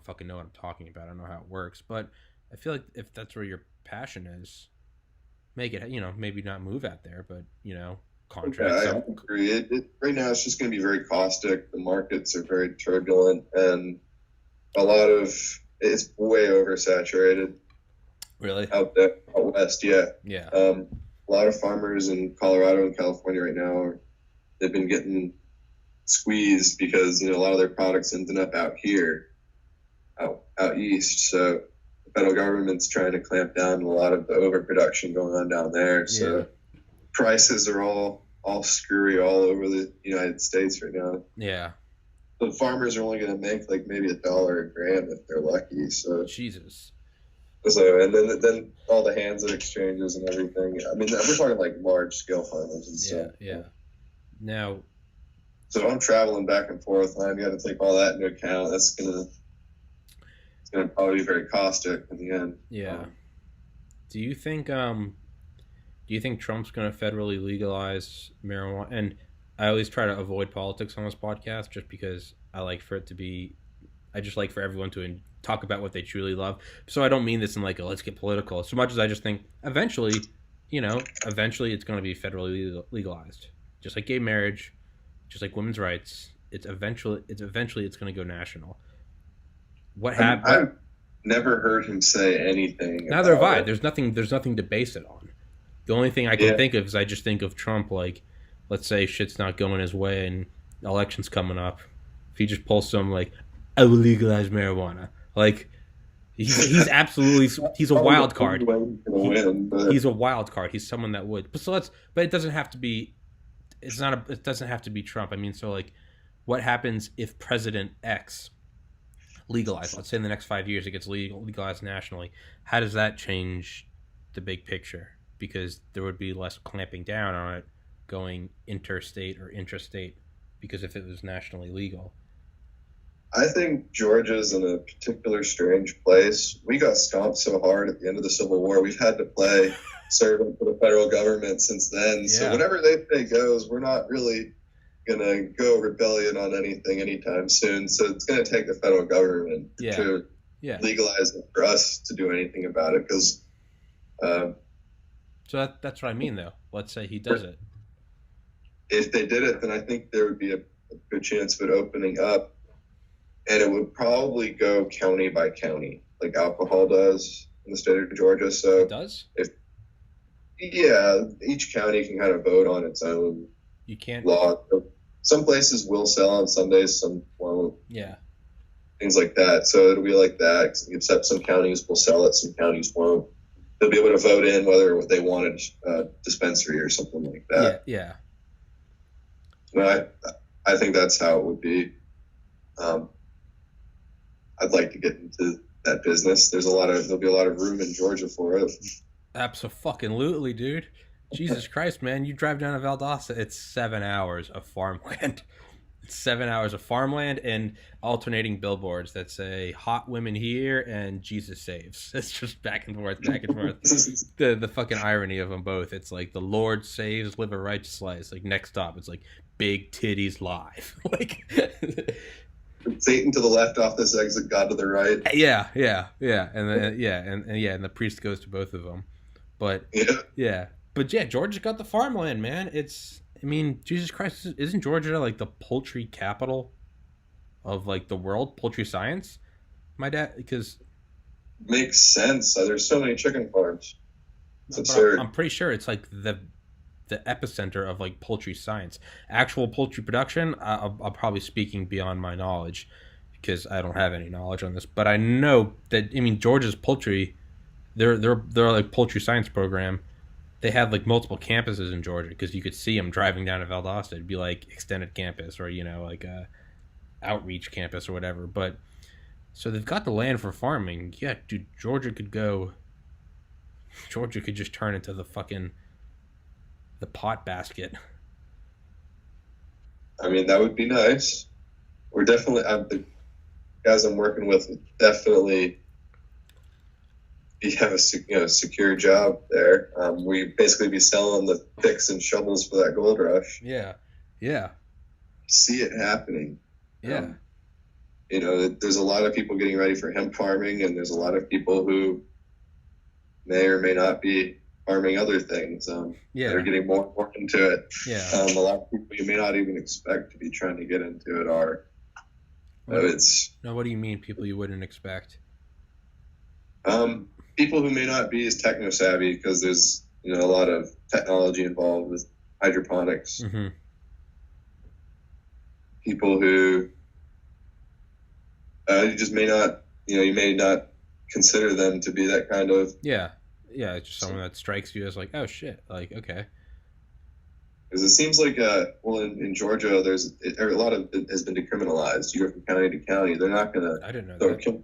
fucking know what I'm talking about. I don't know how it works, but I feel like if that's where your passion is, make it, maybe not move out there, but, contract. Yeah, I agree. Right now it's just going to be very caustic. The markets are very turbulent and it's way oversaturated. Really? Out there, out west, yeah. Yeah. A lot of farmers in Colorado and California right now, they've been getting squeezed because, a lot of their products ended up out here, out east. So the federal government's trying to clamp down on a lot of the overproduction going on down there. So prices are all screwy all over the United States right now. Yeah. The farmers are only going to make like maybe $1 a gram if they're lucky. So Jesus. So and then all the handset exchanges and everything. I mean, we're talking like large scale farmers and stuff. Yeah. Now, so I'm traveling back and forth, and I've got to take all that into account. It's gonna probably be very caustic in the end. Yeah. Do you think Trump's gonna federally legalize marijuana? And I always try to avoid politics on this podcast just because I just like for everyone to talk about what they truly love. So I don't mean this in like let's get political so much as I just think eventually it's going to be federally legalized. Just like gay marriage, just like women's rights, it's eventually going to go national. What happened? I've never heard him say anything. Neither have I. There's nothing to base it on. The only thing I can think of is I just think of Trump like, let's say shit's not going his way and election's coming up. If he just pulls some like, I will legalize marijuana. Like, he's absolutely he's a wild card. He's a wild card. He's someone that would. But it doesn't have to be. It doesn't have to be Trump. I mean, so like, what happens if President X legalized? Let's say in the next 5 years it gets legalized nationally. How does that change the big picture? Because there would be less clamping down on it going interstate or intrastate. Because if it was nationally legal. I think Georgia's in a particular strange place. We got stomped so hard at the end of the Civil War. We've had to play servant for the federal government since then. Yeah. So whatever they say goes, we're not really going to go rebellion on anything anytime soon. So it's going to take the federal government to legalize it for us to do anything about it. Because so that's what I mean, though. Let's say he does it. If they did it, then I think there would be a good chance of it opening up. And it would probably go county by county, like alcohol does in the state of Georgia. So it does? Each county can kind of vote on its own law. Some places will sell on Sundays, some won't. Yeah. Things like that. So it'll be like that, except some counties will sell it, some counties won't. They'll be able to vote in whether they wanted a dispensary or something like that. Yeah. No, I think that's how it would be. I'd like to get into that business. There'll be a lot of room in Georgia for it. Absolutely, dude. Jesus Christ, man! You drive down to Valdosta, it's 7 hours of farmland. It's 7 hours of farmland and alternating billboards that say "Hot women here" and "Jesus saves." It's just back and forth, back and forth. The fucking irony of them both. It's like the Lord saves, live a righteous life. It's like next stop, it's like big titties live. Like Satan to the left off this exit, God to the right. Yeah, and and the priest goes to both of them. But yeah. But yeah, Georgia's got the farmland, man. I mean, Jesus Christ, isn't Georgia like the poultry capital of like the world, poultry science? My dad, because makes sense. There's so many chicken farms. It's absurd. I'm pretty sure it's like the epicenter of like poultry science. Actual poultry production, I'm probably speaking beyond my knowledge because I don't have any knowledge on this. But I know that, I mean, Georgia's poultry, they're like poultry science program. They have like multiple campuses in Georgia because you could see them driving down to Valdosta. It'd be like extended campus or, you know, like a outreach campus or whatever. But so they've got the land for farming. Yeah, dude, Georgia could just turn into the pot basket. I mean, that would be nice. We're definitely, the guys I'm working with definitely have a secure job there. We basically be selling the picks and shovels for that gold rush. Yeah. See it happening. Yeah. There's a lot of people getting ready for hemp farming, and there's a lot of people who may or may not be farming other things. They're getting more and more into it. Yeah. A lot of people you may not even expect to be trying to get into it are. What do you mean people you wouldn't expect? People who may not be as techno savvy because there's a lot of technology involved with hydroponics. Mm-hmm. People who you just may not, you may not consider them to be that kind of. Yeah, it's just someone that strikes you as like, oh shit, like okay. Because it seems like, in Georgia, a lot of it has been decriminalized. You go from county to county. They're not going to. I didn't know that.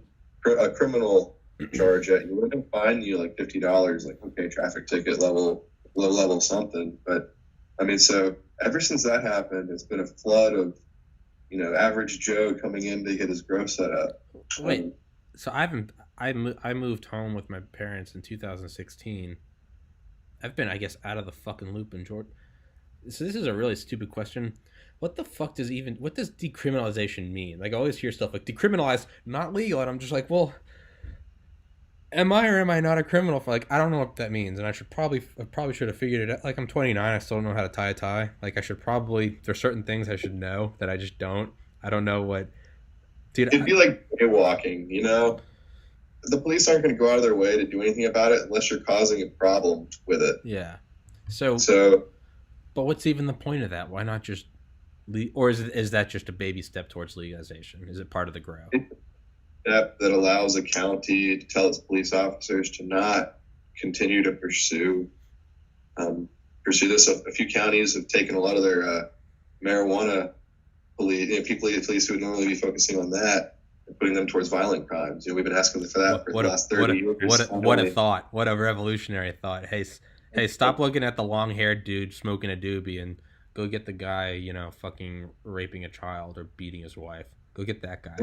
A criminal charge at you. We're going to fine you like $50. Like, okay, traffic ticket low level something. But I mean, so ever since that happened, it's been a flood of, average Joe coming in to get his grow set up. Wait, so I moved home with my parents in 2016. I've been, I guess, out of the fucking loop in Georgia. So this is a really stupid question. What the fuck does decriminalization mean? Like, I always hear stuff like decriminalize, not legal, and I'm just like, well, am I or am I not a criminal? For like, I don't know what that means, and I probably should have figured it out. Like, I'm 29, I still don't know how to tie a tie. Like, there's certain things I should know that I just don't. I don't know what. Dude, it'd be like jaywalking, The police aren't going to go out of their way to do anything about it unless you're causing a problem with it. Yeah. So. But what's even the point of that? Why not just or is that just a baby step towards legalization? Is it part of the grow? Step that allows a county to tell its police officers to not continue to pursue this. A few counties have taken a lot of their marijuana police who would normally be focusing on that and putting them towards violent crimes. We've been asking for that for the last 30 years. What a thought! What a revolutionary thought! Hey, stop looking at the long-haired dude smoking a doobie and go get the guy, fucking raping a child or beating his wife. Go get that guy.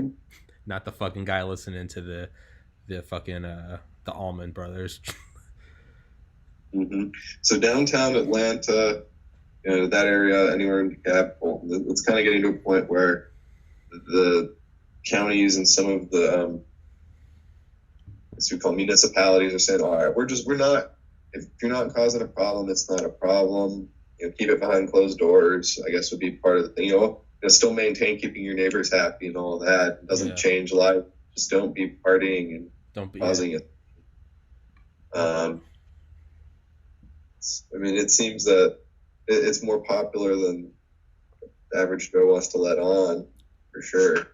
Not the fucking guy listening to the fucking the Allman Brothers. Mm-hmm. So downtown Atlanta, that area, anywhere in NEACP, it's kind of getting to a point where the counties and some of the as we call municipalities are saying, all right, we're not. If you're not causing a problem, it's not a problem. Keep it behind closed doors, I guess, would be part of the thing. Still maintain keeping your neighbors happy and all that. It doesn't change life. Just don't be partying and causing it. I mean, it seems that it's more popular than the average Joe wants to let on, for sure.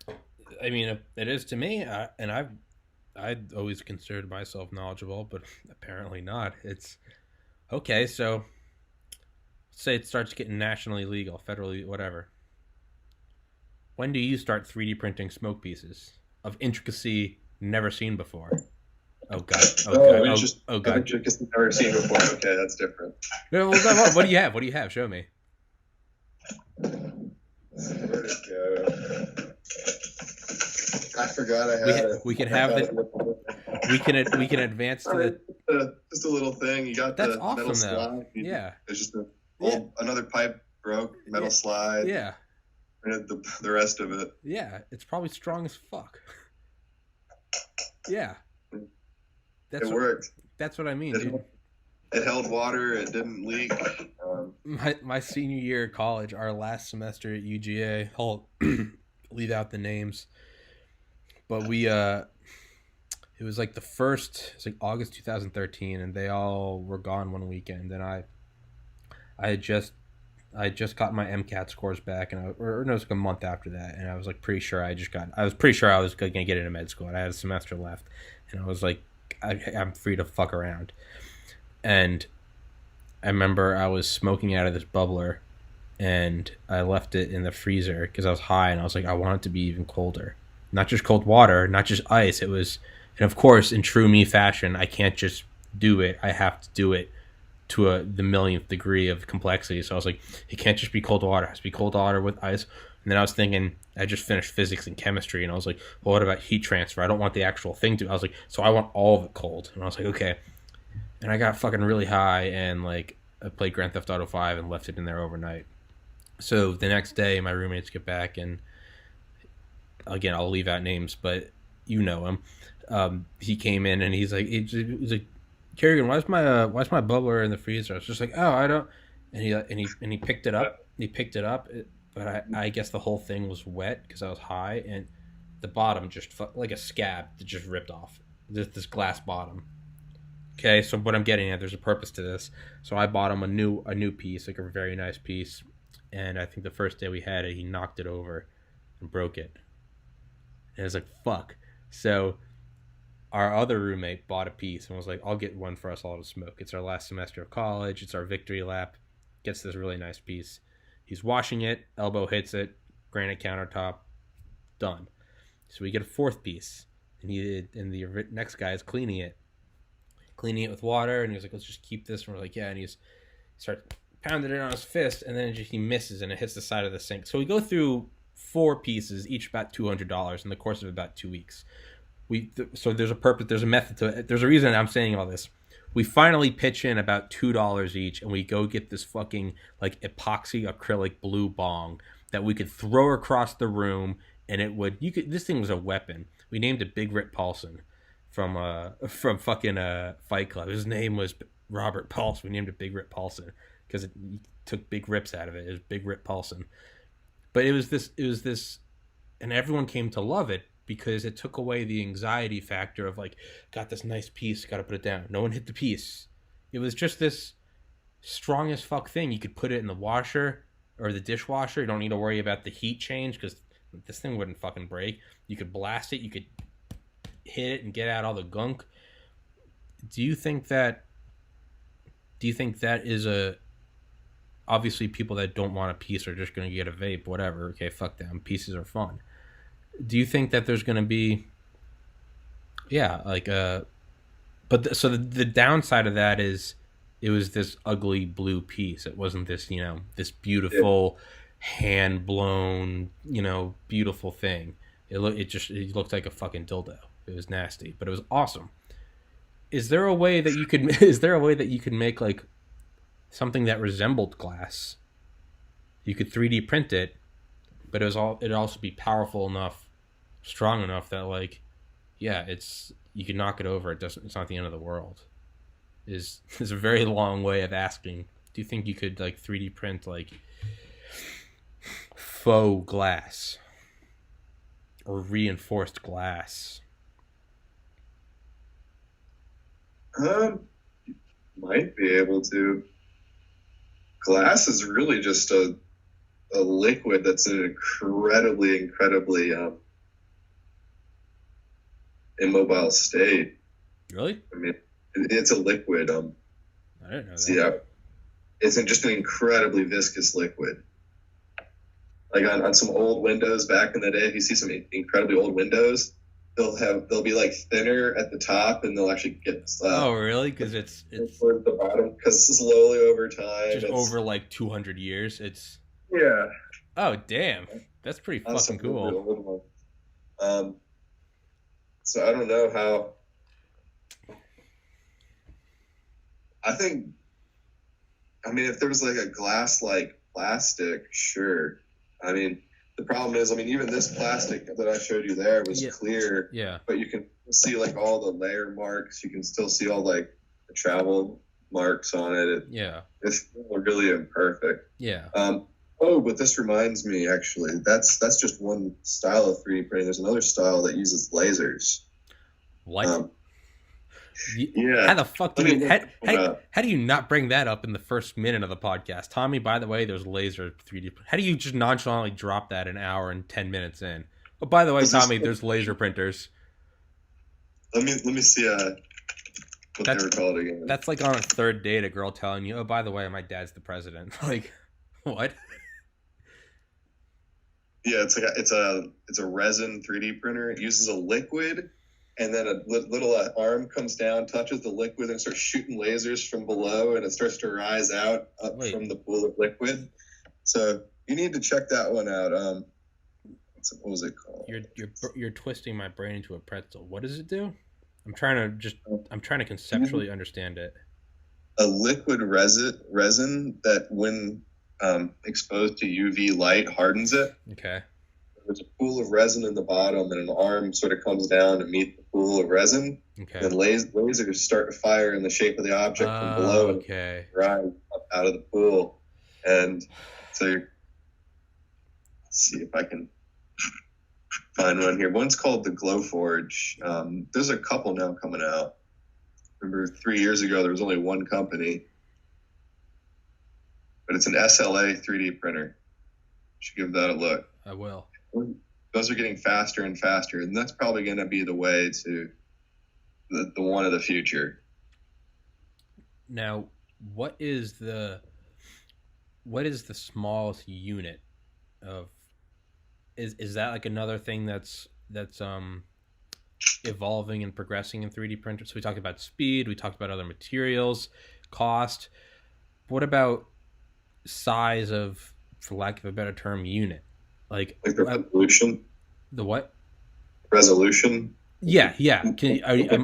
I mean, it is to me, and I'd always considered myself knowledgeable, but apparently not. It's okay. So say it starts getting nationally legal, federally, whatever. When do you start 3D printing smoke pieces of intricacy never seen before? Oh god! Oh god! Intricacy never seen before. Okay, that's different. No, what do you have? What do you have? Show me. Where'd it go? I forgot I had it. We can have it. We can advance to just a little thing. You got that's the awesome, metal though. slide. Yeah. It's just another pipe broke, metal slide. Yeah. And the rest of it. Yeah, it's probably strong as fuck. Yeah. It worked. That's what I mean, dude. It held water. It didn't leak. My senior year of college, our last semester at UGA, I'll leave out the names, but we it was like it's like August 2013, and they all were gone one weekend, and I had just gotten my MCAT scores back, and it was like a month after that, and I was like pretty sure I was pretty sure I was gonna get into med school, and I had a semester left, and I was like, I'm free to fuck around. And I remember I was smoking out of this bubbler, and I left it in the freezer because I was high, and I was like, I want it to be even colder. Not just cold water, not just ice. It was, and of course, in true me fashion, I can't just do it. I have to do it to the millionth degree of complexity. So I was like, it can't just be cold water. It has to be cold water with ice. And then I was thinking, I just finished physics and chemistry, and I was like, well, what about heat transfer? I don't want the actual thing to. I was like, so I want all of it cold. And I was like, okay. And I got fucking really high, and like I played Grand Theft Auto 5 and left it in there overnight. So the next day, my roommates get back, and again, I'll leave out names, but you know him. He came in, and he's like, Kerrigan, why's my bubbler in the freezer? I was just like, oh, I don't. And he picked it up. He picked it up, but I guess the whole thing was wet because I was high, and the bottom just like a scab that just ripped off. This glass bottom. Okay, so what I'm getting at, there's a purpose to this. So I bought him a new piece, like a very nice piece, and I think the first day we had it, he knocked it over and broke it. And I was like, fuck. So our other roommate bought a piece and was like, I'll get one for us all to smoke. It's our last semester of college. It's our victory lap. Gets this really nice piece. He's washing it. Elbow hits it. Granite countertop. Done. So we get a fourth piece. And the next guy is cleaning it with water, and he was like, let's just keep this. And we're like, yeah. And he starts pounding it on his fist, and then he misses, and it hits the side of the sink. So we go through 4 pieces, each about $200 in the course of about 2 weeks. So there's a purpose, there's a method to it. There's a reason I'm saying all this. We finally pitch in about $2 each, and we go get this fucking like epoxy acrylic blue bong that we could throw across the room, and this thing was a weapon. We named it Big Rip Paulson from fucking Fight Club. His name was Robert Paulson. We named it Big Rip Paulson because it took big rips out of it. It was Big Rip Paulson. But it was this, and everyone came to love it because it took away the anxiety factor of like, got this nice piece, got to put it down. No one hit the piece. It was just this strong as fuck thing. You could put it in the washer or the dishwasher. You don't need to worry about the heat change because this thing wouldn't fucking break. You could blast it. You could hit it and get out all the gunk. Do you think that is obviously people that don't want a piece are just going to get a vape, whatever. Okay, fuck them. Pieces are fun. Do you think that there's going to be, the downside of that is it was this ugly blue piece. It wasn't this, this beautiful hand blown, beautiful thing. It looked like a fucking dildo. It was nasty, but it was awesome. Is there a way that you could make like something that resembled glass? You could 3D print it, but it'd also be powerful enough, strong enough that like, you could knock it over. It's not the end of the world. Is a very long way of asking. Do you think you could like 3D print like faux glass or reinforced glass? Might be able to. Glass is really just a liquid that's in an incredibly immobile state. Really? I mean, it's a liquid. I didn't know that. Yeah, it's just an incredibly viscous liquid. like on some old windows back in the day, if you see some incredibly old windows, they'll be like thinner at the top, and they'll actually get oh, really? Because it's towards the bottom, because slowly over time, just over like 200 years. It's yeah. Oh, damn, that's pretty fucking cool. So I don't know how. I mean, if there was like a glass like plastic, sure. I mean, the problem is, even this plastic that I showed you there was clear. Yeah. But you can see like all the layer marks. You can still see all like the travel marks on it. It's still really imperfect. Yeah. Oh, but this reminds me, actually, that's just one style of 3D printing. There's another style that uses lasers. What? Yeah. How the fuck do you how do you not bring that up in the first minute of the podcast? Tommy, by the way, there's laser 3D. How do you just nonchalantly drop that an hour and 10 minutes in? Oh, by the way, Tommy, there's laser printers. Let me see what they were called again. That's like on a third date, a girl telling you, "Oh, by the way, my dad's the president." Like, what? Yeah, it's a resin 3D printer. It uses a liquid, and then a little arm comes down, touches the liquid, and starts shooting lasers from below, and it starts to rise out up from the pool of liquid. So you need to check that one out. What was it called? You're twisting my brain into a pretzel. What does it do? I'm trying to conceptually understand it. A liquid resin that, when exposed to UV light, hardens it. Okay. There's a pool of resin in the bottom, and an arm sort of comes down to meet the pool of resin. Okay. And lasers start to fire in the shape of the object from below and rise up out of the pool. And so, let's see if I can find one here. One's called the Glowforge. There's a couple now coming out. Remember, 3 years ago there was only one company, but it's an SLA 3D printer. You should give that a look. I will. Those are getting faster and faster, and that's probably going to be the way to the one of the future. Now, what is the smallest unit of? Is that like another thing that's evolving and progressing in 3D printers? So we talked about speed, we talked about other materials, cost. What about size of, for lack of a better term, unit? Like the resolution. The what? Resolution. Yeah. When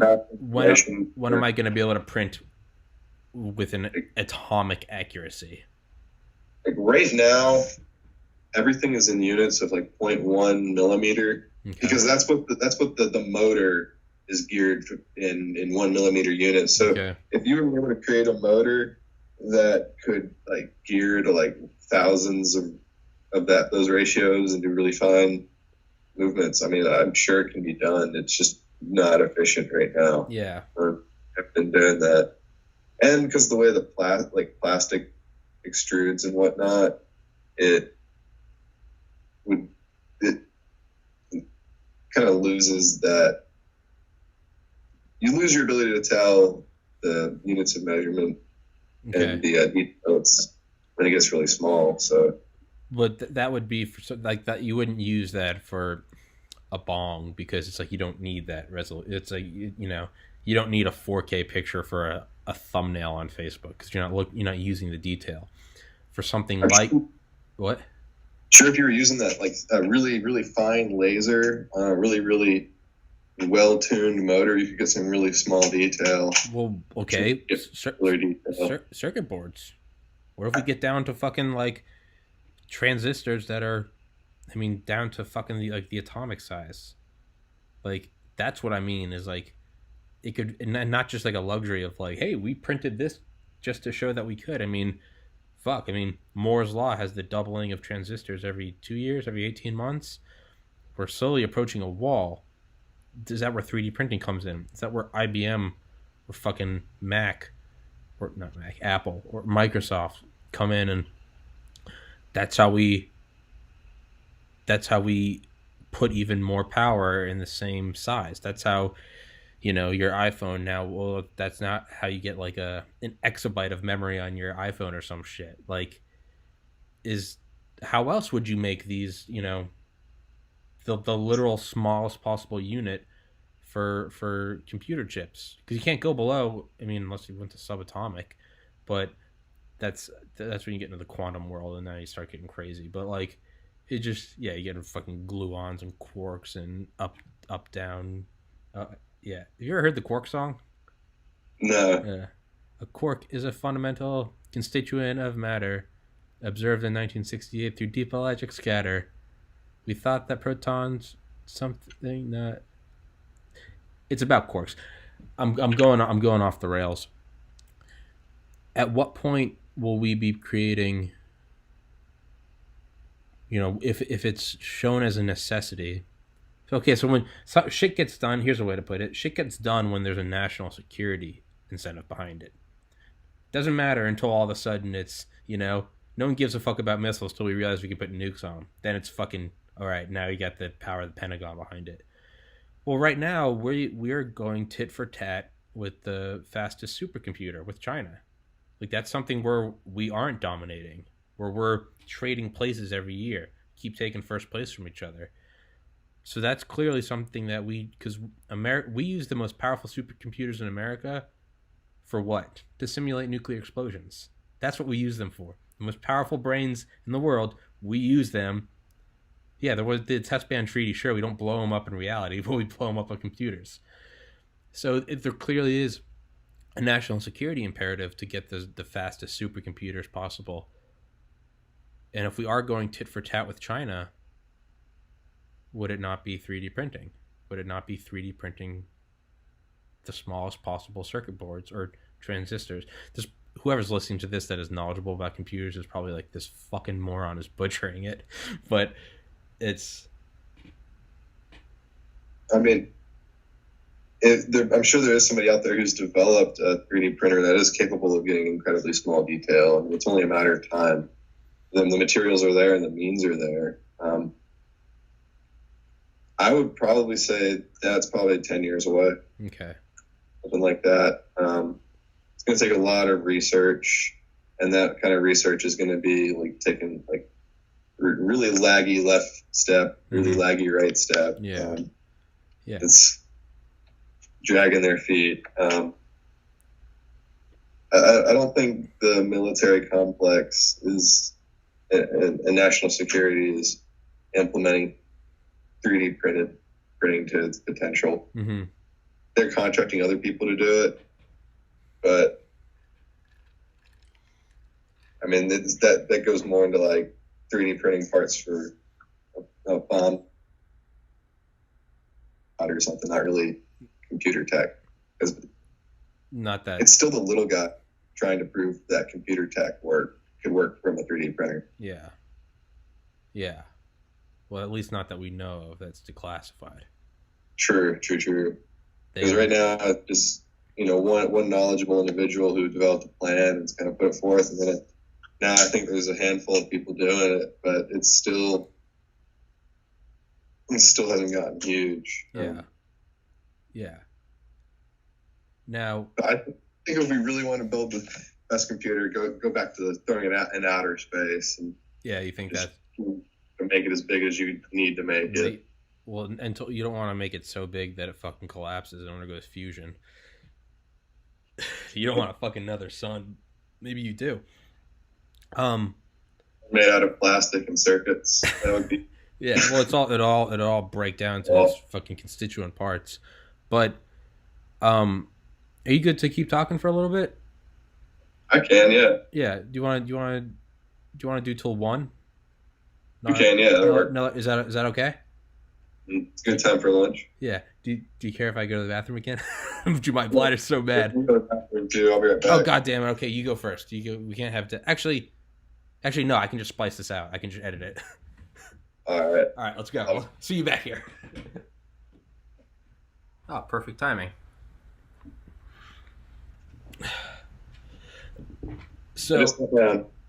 am I going to be able to print with an atomic accuracy? Like right now, everything is in units of like 0.1 millimeter, because that's what the motor is geared in 1 millimeter units. So if you were able to create a motor that could like gear to like thousands of those ratios and do really fine movements, I'm sure it can be done. It's just not efficient right now. Yeah, I've been doing that, and because the way the plastic extrudes and whatnot, it kind of loses that. You lose your ability to tell the units of measurement and the details when it gets really small. So, but that would be for like that. You wouldn't use that for a bong, because it's like you don't need that resolution. It's like you don't need a 4K picture for a thumbnail on Facebook, because you're not using the detail for something like what. Sure, if you were using that like a really, really fine laser on a really, really well-tuned motor, you could get some really small detail. Well, okay, circuit boards. What if we get down to fucking like transistors that are, down to fucking the atomic size? Like, that's what I mean, is like it could, and not just like a luxury of like, hey, we printed this just to show that we could. Moore's law has the doubling of transistors every 2 years, every 18 months. We're slowly approaching a wall. Is that where 3D printing comes in? Is that where IBM or fucking Mac, or not Mac, Apple or Microsoft come in, and that's how we put even more power in the same size? That's how, your iPhone now, well, that's not how you get like an exabyte of memory on your iPhone or some shit. Like, how else would you make these, the literal smallest possible unit for computer chips? Because you can't go below, I mean, unless you went to subatomic, but that's when you get into the quantum world, and now you start getting crazy. But like, it just, yeah, you get fucking gluons and quarks and up down. Yeah, have you ever heard the quark song? No. Yeah. A quark is a fundamental constituent of matter, observed in 1968 through deep electric scatter. We thought that protons something that it's about quarks. I'm going off the rails. At what point will we be creating, if it's shown as a necessity? Okay, so when shit gets done, here's a way to put it: shit gets done when there's a national security incentive behind it. Doesn't matter until all of a sudden it's, no one gives a fuck about missiles till we realize we can put nukes on them. Then it's fucking, all right, now you got the power of the Pentagon behind it. Well, right now we're going tit for tat with the fastest supercomputer with China. Like, that's something where we aren't dominating, where we're trading places every year, keep taking first place from each other. So that's clearly something that because we use the most powerful supercomputers in America for what? To simulate nuclear explosions. That's what we use them for. The most powerful brains in the world, we use them. Yeah, there was the test ban treaty. Sure, we don't blow them up in reality, but we blow them up on computers. So there clearly is a national security imperative to get the fastest supercomputers possible. And if we are going tit for tat with China, would it not be 3D printing? Would it not be 3D printing the smallest possible circuit boards or transistors? Whoever's listening to this that is knowledgeable about computers is probably like, this fucking moron is butchering it. But it's... I mean, I'm sure there is somebody out there who's developed a 3D printer that is capable of getting incredibly small detail. I mean, it's only a matter of time. Then the materials are there and the means are there. I would probably say that's probably 10 years away. Okay. Something like that. It's going to take a lot of research, and that kind of research is going to be like taking like really laggy left step, really laggy right step. Yeah. It's dragging their feet. I don't think the military complex is and national security is implementing 3D printing to its potential. Mm-hmm. They're contracting other people to do it, but I mean, that goes more into like 3D printing parts for a bomb or something, not really computer tech. Not that. It's still the little guy trying to prove that computer tech could work from a 3D printer. Yeah. Yeah. Well, at least not that we know of. That's declassified. True. Because right now, just one knowledgeable individual who developed a plan and kind of put it forth, and then now I think there's a handful of people doing it, but it still hasn't gotten huge. Yeah. Now, I think if we really want to build the best computer, go back to throwing it out in outer space, and you think that make it as big as you need to make it. Well, until you don't want to make it so big that it fucking collapses and undergoes fusion. You don't want a fucking another sun. Maybe you do. Made out of plastic and circuits. That would be. Yeah, well, it all break down to its fucking constituent parts. But, are you good to keep talking for a little bit? I can, yeah. Yeah. Do you want to do till 1? You can, yeah. No, is that okay? It's a good time for lunch. Yeah. Do you care if I go to the bathroom again? My bladder's so bad. I'll go to the bathroom too. I'll be right back. Oh, God damn it. Okay, you go first. You go. We can't have to. Actually, no. I can just splice this out. I can just edit it. All right. All right. Let's go. See you back here. Oh, perfect timing. So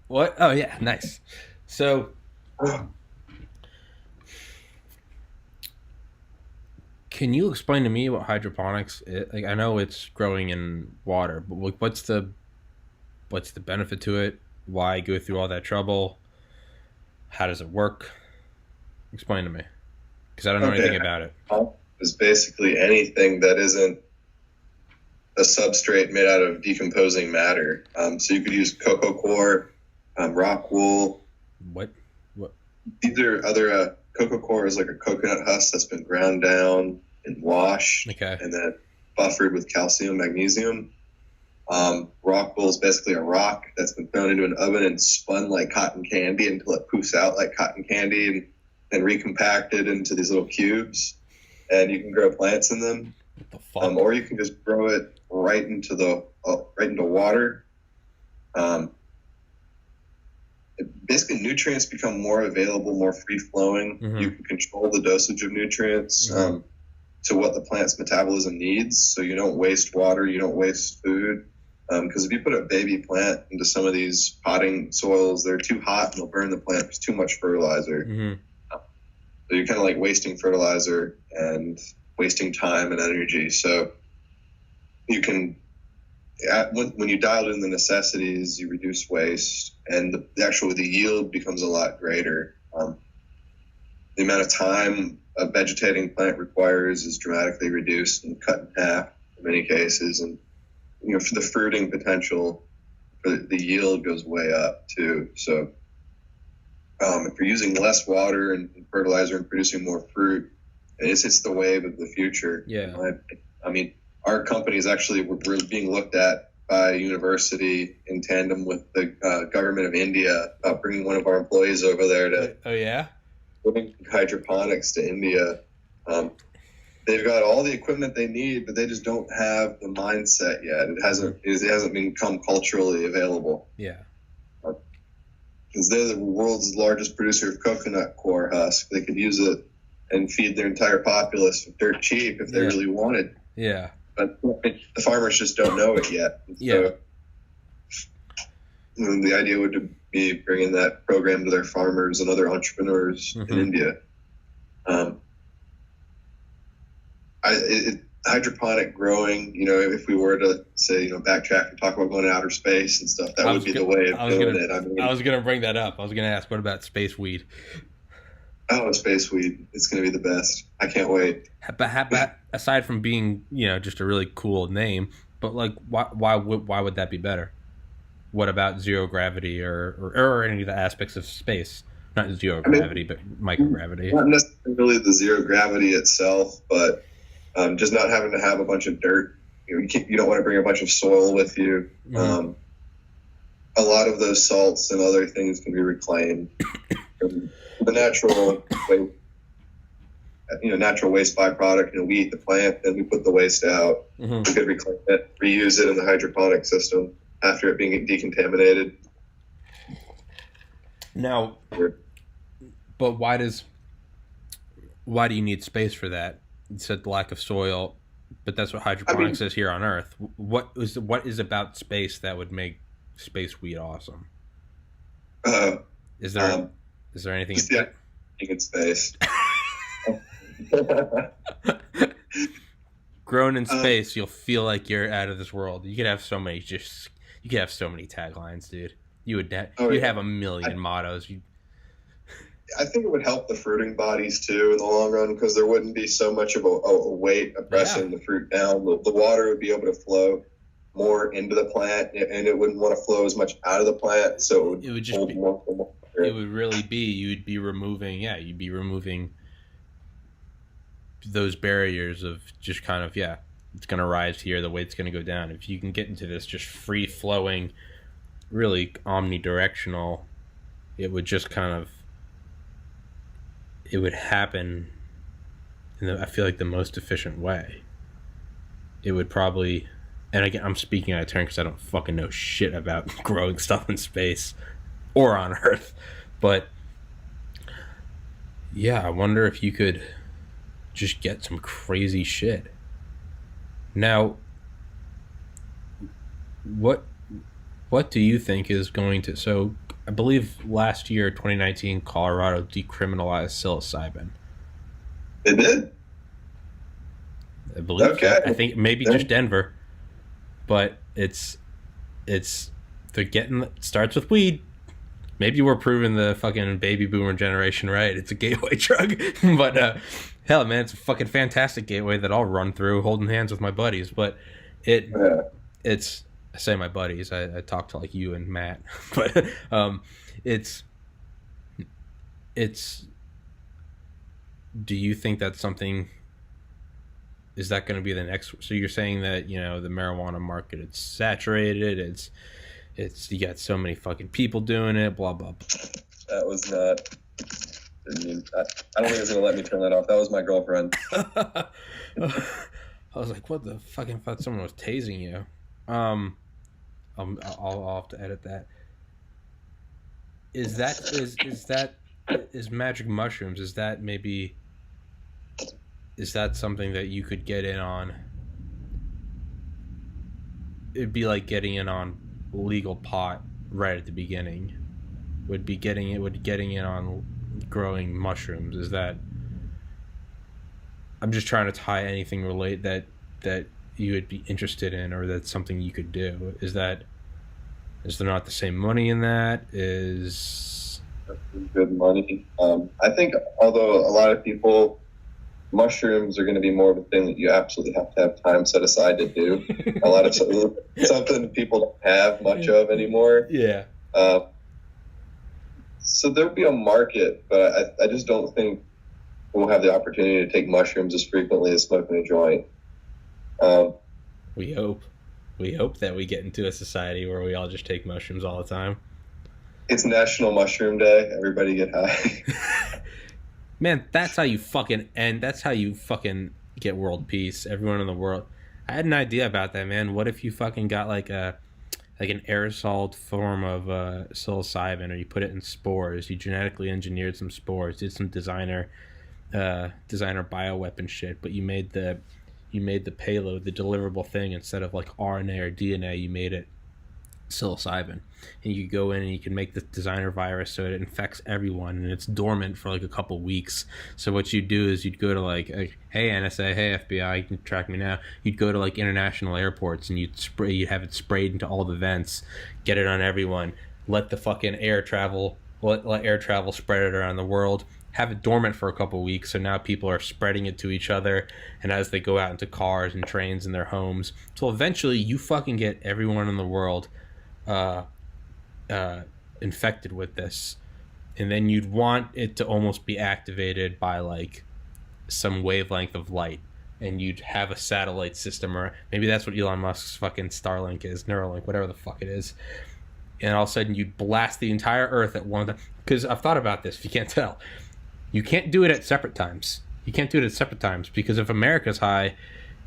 what? Oh yeah, nice. So can you explain to me what hydroponics is? Like, I know it's growing in water, but what's the benefit to it? Why go through all that trouble? How does it work? Explain to me, because I don't know anything about it. Is basically anything that isn't a substrate made out of decomposing matter. So you could use cocoa core, rock wool. What? These are other cocoa core is like a coconut husk that's been ground down and washed, and then buffered with calcium, magnesium. Rock wool is basically a rock that's been thrown into an oven and spun like cotton candy until it poofs out like cotton candy, and then recompacted into these little cubes. And you can grow plants in them, or you can just grow it right into water. Basically, nutrients become more available, more free flowing. Mm-hmm. You can control the dosage of nutrients to what the plant's metabolism needs, so you don't waste water, you don't waste food. Because if you put a baby plant into some of these potting soils, they're too hot and they'll burn the plant. There's too much fertilizer. Mm-hmm. So you're kind of like wasting fertilizer and wasting time and energy. So you can, when you dial in the necessities, you reduce waste, and the yield becomes a lot greater. The amount of time a vegetating plant requires is dramatically reduced and cut in half in many cases. And, for the fruiting potential, for the yield goes way up too. So if you're using less water and fertilizer and producing more fruit, it's the wave of the future. Yeah. I mean, our company is actually, we're being looked at by a university in tandem with the government of India about bringing one of our employees over there to bring hydroponics to India. They've got all the equipment they need, but they just don't have the mindset yet. It hasn't become culturally available. Yeah. Because they're the world's largest producer of coconut core husk. They could use it and feed their entire populace dirt cheap if they really wanted. Yeah. But the farmers just don't know it yet. Yeah. So, the idea would be bringing that program to their farmers and other entrepreneurs in India. Hydroponic growing, if we were to say, backtrack and talk about going to outer space and stuff, that would be the way of doing it. I was going to bring that up. I was going to ask, what about space weed? Oh, space weed. It's going to be the best. I can't wait. But aside from being, just a really cool name, but like, why would that be better? What about zero gravity or any of the aspects of space? Not zero gravity, but microgravity. Not necessarily the zero gravity itself, but just not having to have a bunch of dirt. You don't want to bring a bunch of soil with you. Mm-hmm. A lot of those salts and other things can be reclaimed. The natural waste byproduct. We eat the plant, then we put the waste out. Mm-hmm. We could reclaim it, reuse it in the hydroponic system after it being decontaminated. Now, but why do you need space for that? You said the lack of soil, but that's what hydroponics is here on Earth. What is about space that would make space weed awesome? Is there anything? In space. Grown in space, you'll feel like you're out of this world. You could have so many taglines, dude. You'd have a million mottos. I think it would help the fruiting bodies too in the long run, because there wouldn't be so much of a weight oppressing the fruit down. The water would be able to flow more into the plant, and it wouldn't want to flow as much out of the plant. So it would just hold more. It would really be, you'd be removing those barriers of just kind of, it's going to rise here, the weight's going to go down. If you can get into this just free flowing, really omnidirectional, it would just kind of, it would happen in I feel like the most efficient way. It would probably, and again, I'm speaking out of turn because I don't fucking know shit about growing stuff in space or on Earth, but I wonder if you could just get some crazy shit. Now, what do you think is going to, so I believe last year, 2019, Colorado decriminalized psilocybin. They did? I believe. Okay. I think maybe just Denver, but it starts with weed. Maybe we're proving the fucking baby boomer generation right. It's a gateway drug. But hell, man, it's a fucking fantastic gateway that I'll run through holding hands with my buddies. But it's, I say my buddies, I talk to like you and Matt. But it's do you think that's something, is that going to be the next? So you're saying that, you know, the marijuana market, it's saturated, it's you got so many fucking people doing it, blah blah blah. That was not, I don't think it's gonna let me turn that off. That was my girlfriend. I was like, what the fucking thought someone was tasing you. I'll have to edit that. Is magic mushrooms, is that something that you could get in on? It'd be like getting in on legal pot right at the beginning. Would getting in on growing mushrooms. Is that, I'm just trying to tie anything that you would be interested in, or that's something you could do. Is there not the same money in that? Is good money. I think although a lot of people, mushrooms are going to be more of a thing that you absolutely have to have time set aside to do. A lot of something people don't have much of anymore. Yeah. So there'll be a market, but I just don't think we'll have the opportunity to take mushrooms as frequently as smoking a joint. We hope that we get into a society where we all just take mushrooms all the time. It's National Mushroom Day. Everybody get high. Man, that's how you fucking get world peace. Everyone in the world. I had an idea about that, man. What if you fucking got like an aerosol form of psilocybin, or you put it in spores, you genetically engineered some spores, did some designer bioweapon shit, but you made the payload, the deliverable thing, instead of like RNA or DNA, you made it psilocybin, and you go in and you can make the designer virus so it infects everyone, and it's dormant for like a couple weeks. So what you do is you'd go to like hey NSA, hey FBI, you can track me now. You'd go to like international airports and you'd have it sprayed into all the vents, get it on everyone, let the fucking air travel spread it around the world, have it dormant for a couple weeks, so now people are spreading it to each other, and as they go out into cars and trains and their homes, so eventually you fucking get everyone in the world infected with this, and then you'd want it to almost be activated by like some wavelength of light, and you'd have a satellite system, or maybe that's what Elon Musk's fucking Starlink is, Neuralink, whatever the fuck it is, and all of a sudden you'd blast the entire Earth at one time. Because I've thought about this, if you can't tell, you can't do it at separate times. Because if America's high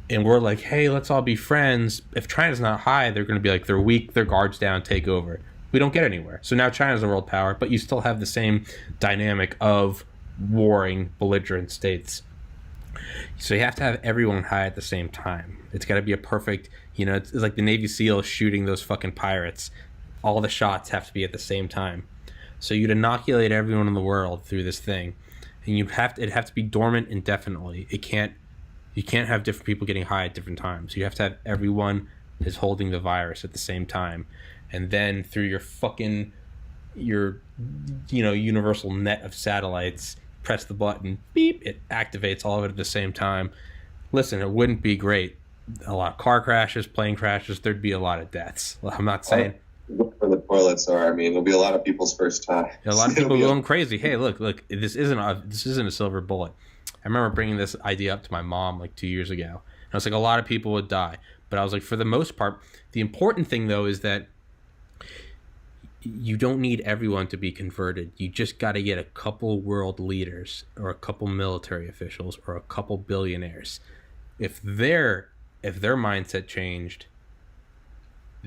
and we're like, hey, let's all be friends, if China's not high, they're going to be like, they're weak, their guards down, take over. We don't get anywhere. So now China's a world power, but you still have the same dynamic of warring belligerent states. So you have to have everyone high at the same time. It's got to be a perfect, it's like the Navy SEALs shooting those fucking pirates. All the shots have to be at the same time. So you'd inoculate everyone in the world through this thing, and it'd have to be dormant indefinitely. You can't have different people getting high at different times. You have to have everyone is holding the virus at the same time. And then through your universal net of satellites, press the button, beep, it activates all of it at the same time. Listen, it wouldn't be great. A lot of car crashes, plane crashes, there'd be a lot of deaths. I'm not saying... Look where the toilets are. I mean, it'll be a lot of people's first time. A lot of people going crazy. Hey, look, this isn't a silver bullet. I remember bringing this idea up to my mom like 2 years ago. And I was like, a lot of people would die. But I was like, for the most part, the important thing, though, is that you don't need everyone to be converted. You just got to get a couple world leaders, or a couple military officials, or a couple billionaires. If their mindset changed,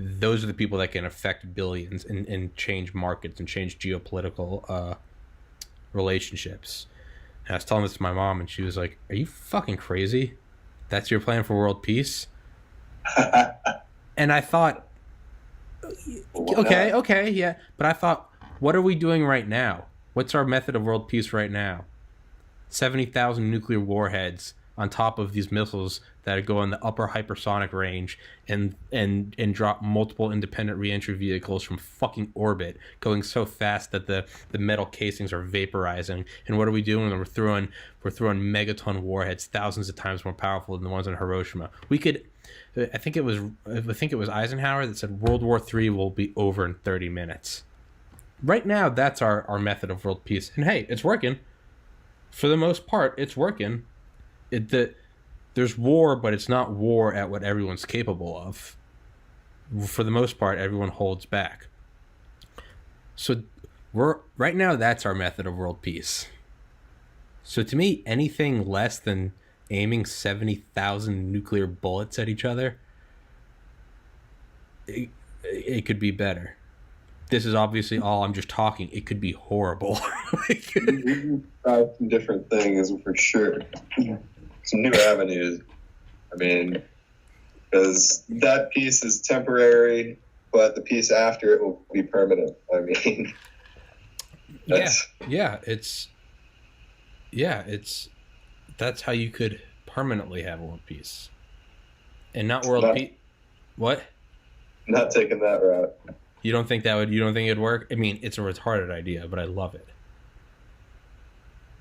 those are the people that can affect billions and change markets and change geopolitical relationships. And I was telling this to my mom, and she was like, are you fucking crazy? That's your plan for world peace? And I thought, okay, yeah. But I thought, what are we doing right now? What's our method of world peace right now? 70,000 nuclear warheads, on top of these missiles that go in the upper hypersonic range and drop multiple independent reentry vehicles from fucking orbit, going so fast that the metal casings are vaporizing. And what are we doing? We're throwing megaton warheads, thousands of times more powerful than the ones in Hiroshima. We could. I think it was Eisenhower that said World War III will be over in 30 minutes. Right now, that's our method of world peace. And hey, it's working. For the most part, it's working. There's war, but it's not war at what everyone's capable of. For the most part, everyone holds back. So right now, that's our method of world peace. So to me, anything less than aiming 70,000 nuclear bullets at each other, it could be better. This is obviously all I'm just talking. It could be horrible. We try some different things for sure. Some new avenues. I mean, because that piece is temporary, but the piece after it will be permanent. I mean, that's how you could permanently have world peace, and not world peace. What? Not taking that route. You don't think it'd work? I mean, it's a retarded idea, but I love it.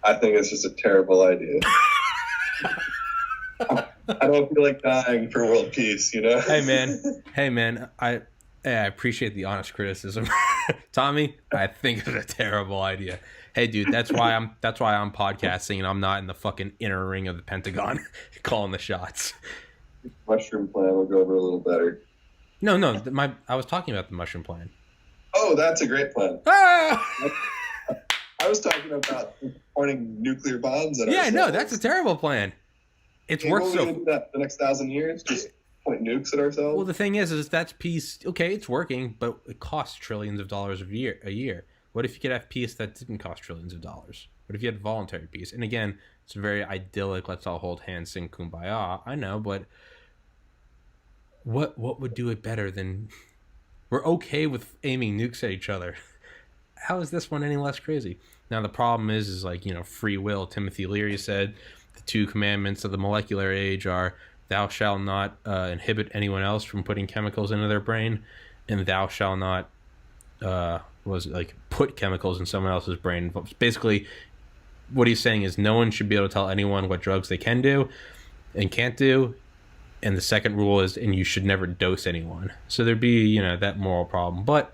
I think it's just a terrible idea. I don't feel like dying for world peace, you know? Hey man, I appreciate the honest criticism. Tommy, I think it's a terrible idea. Hey dude, that's why I'm podcasting and I'm not in the fucking inner ring of the Pentagon calling the shots. Mushroom plan will go over a little better. No, I was talking about the mushroom plan. Oh, that's a great plan. Ah! I was talking about pointing nuclear bombs at ourselves. No, that's a terrible plan. It's worked so. The next 1,000 years, just point nukes at ourselves. Well, the thing is that's peace. Okay, it's working, but it costs trillions of dollars a year. What if you could have peace that didn't cost trillions of dollars? What if you had voluntary peace? And again, it's very idyllic. Let's all hold hands, sing kumbaya. I know, but what would do it better than? We're okay with aiming nukes at each other. How is this one any less crazy? Now the problem is like, free will. Timothy Leary said the 2 commandments of the molecular age are thou shalt not inhibit anyone else from putting chemicals into their brain, and thou shalt not put chemicals in someone else's brain. Basically, what he's saying is no one should be able to tell anyone what drugs they can do and can't do. And the second rule is, and you should never dose anyone. So there'd be, that moral problem. But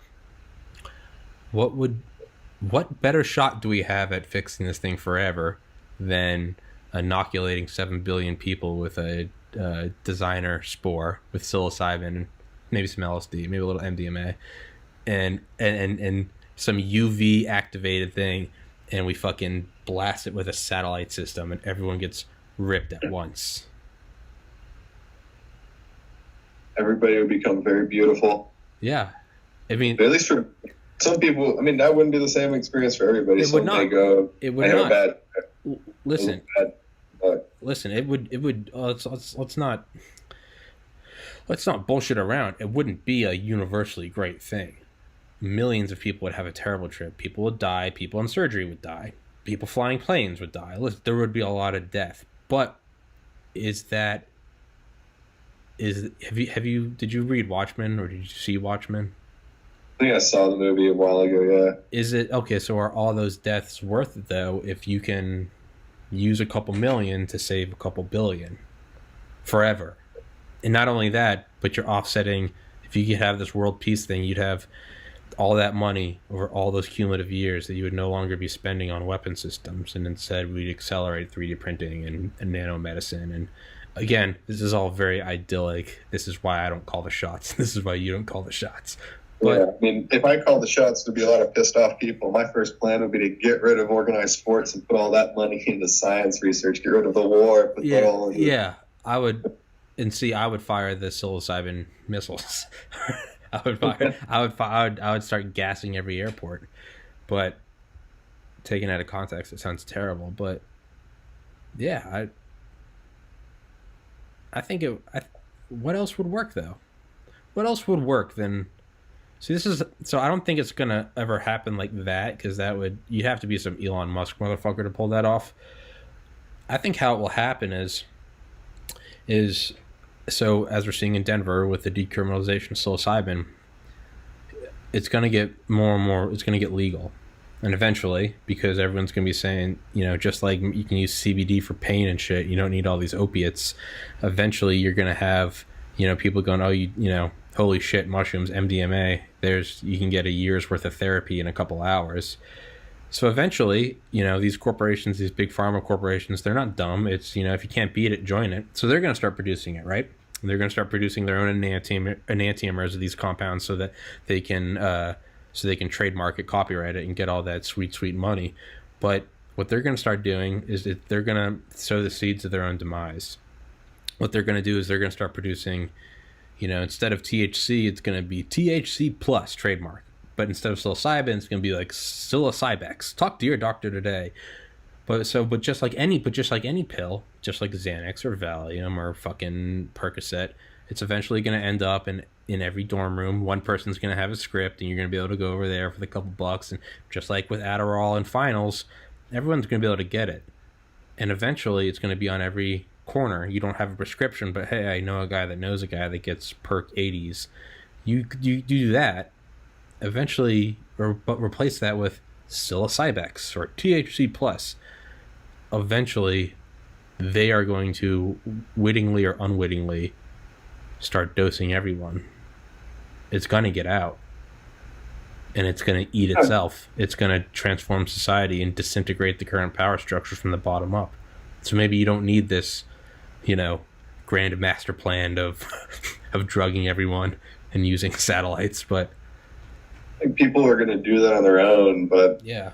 what better shot do we have at fixing this thing forever than inoculating 7 billion people with a designer spore with psilocybin, maybe some LSD, maybe a little MDMA, and some UV activated thing, and we fucking blast it with a satellite system, and everyone gets ripped at once. Everybody would become very beautiful. Yeah. I mean, but at least for some people, I mean, that wouldn't be the same experience for everybody. It would not. It would not. Listen, it would. Let's not bullshit around. It wouldn't be a universally great thing. Millions of people would have a terrible trip. People would die. People in surgery would die. People flying planes would die. There would be a lot of death. But did you read Watchmen, or did you see Watchmen? I think I saw the movie a while ago, yeah. Is it okay? So are all those deaths worth it though? If you can use a couple million to save a couple billion forever, and not only that, but you're offsetting. If you could have this world peace thing, you'd have all that money over all those cumulative years that you would no longer be spending on weapon systems, and instead we'd accelerate 3D printing and nanomedicine. And again, this is all very idyllic. This is why I don't call the shots. This is why you don't call the shots. But, yeah, I mean, if I called the shots, there'd be a lot of pissed off people. My first plan would be to get rid of organized sports and put all that money into science research. Get rid of the war. Put that all into I would, and see, I would fire the psilocybin missiles. I would start gassing every airport. But taken out of context, it sounds terrible. But yeah, I think what else would work though? What else would work than? See, I don't think it's gonna ever happen like that, because you'd have to be some Elon Musk motherfucker to pull that off. I think how it will happen is is, so as we're seeing in Denver with the decriminalization of psilocybin, it's going to get more and more, it's going to get legal. And eventually, because everyone's going to be saying, you know, just like you can use CBD for pain and shit, you don't need all these opiates. Eventually, you're going to have, you know, people going, oh, you know, holy shit, mushrooms, MDMA. You can get a year's worth of therapy in a couple hours. So eventually, you know, these corporations, these big pharma corporations, they're not dumb. It's, you know, if you can't beat it, join it. So they're going to start producing it, right? And they're going to start producing their own enantiomers of these compounds so that they can trademark it, copyright it, and get all that sweet, sweet money. But what they're going to start doing is that they're going to sow the seeds of their own demise. What they're going to do is they're going to start producing, you know, instead of THC, it's going to be THC plus trademark. But instead of psilocybin, it's going to be like psilocybex. Talk to your doctor today. But just like any pill, just like Xanax or Valium or fucking Percocet, it's eventually going to end up in every dorm room. One person's going to have a script, and you're going to be able to go over there for the couple bucks. And just like with Adderall and finals, everyone's going to be able to get it. And eventually, it's going to be on every corner. You don't have a prescription, but hey, I know a guy that knows a guy that gets Perc 80s. You do that. Eventually, but replace that with psilocybex or THC plus. Eventually, they are going to wittingly or unwittingly start dosing everyone. It's going to get out, and it's going to eat itself. It's going to transform society and disintegrate the current power structure from the bottom up. So maybe you don't need this, you know, grand master plan of drugging everyone and using satellites, but I think people are going to do that on their own, but yeah,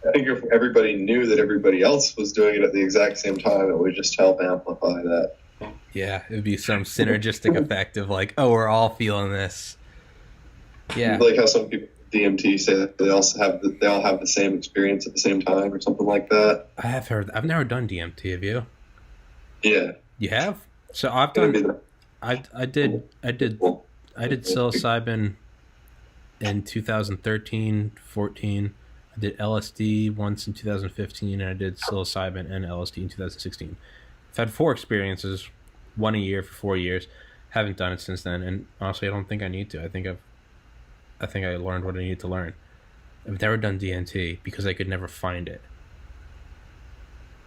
I think if everybody knew that everybody else was doing it at the exact same time, it would just help amplify that. Yeah, it would be some synergistic effect of like, oh, we're all feeling this. Yeah, like how some people DMT say that they all have the same experience at the same time or something like that. I have heard. I've never done DMT. Have you? Yeah. You have? So I've done. I did psilocybin in 2013, 14. I did LSD once in 2015, and I did psilocybin and LSD in 2016. I've had 4 experiences, 1 a year for 4 years. Haven't done it since then, and honestly, I don't think I need to. I think I learned what I needed to learn. I've never done DMT because I could never find it.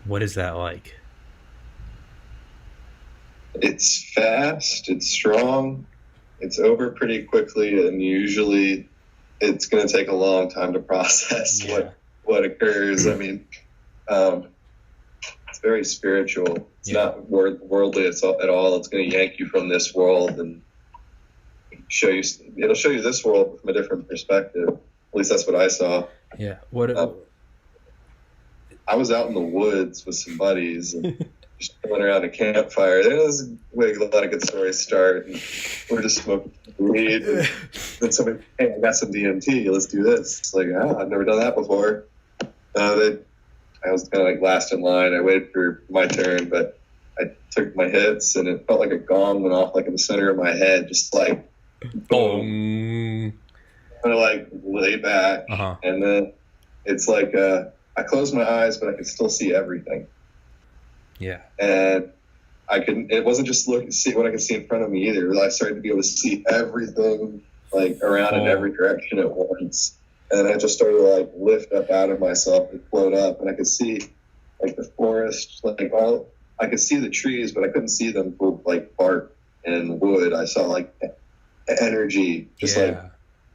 What is that like? It's fast, it's strong, it's over pretty quickly, and usually it's going to take a long time to process what occurs. I mean, it's very spiritual. It's not worldly at all. It's going to yank you from this world and it'll show you this world from a different perspective. At least that's what I saw. Yeah. I was out in the woods with some buddies and just chilling around a campfire. It was where a lot of good stories start. And we're just smoking weed. And then somebody, hey, I got some DMT. Let's do this. It's like, I've never done that before. I was kind of like last in line. I waited for my turn, but I took my hits, and it felt like a gong went off like in the center of my head, just like boom. Kind of like lay back, and then it's like I closed my eyes, but I could still see everything. Yeah, and it wasn't just see what I could see in front of me either. I started to be able to see everything like around in every direction at once. And I just started to like lift up out of myself and float up, and I could see like the forest, I could see the trees, but I couldn't see them for like bark and wood. I saw like energy just like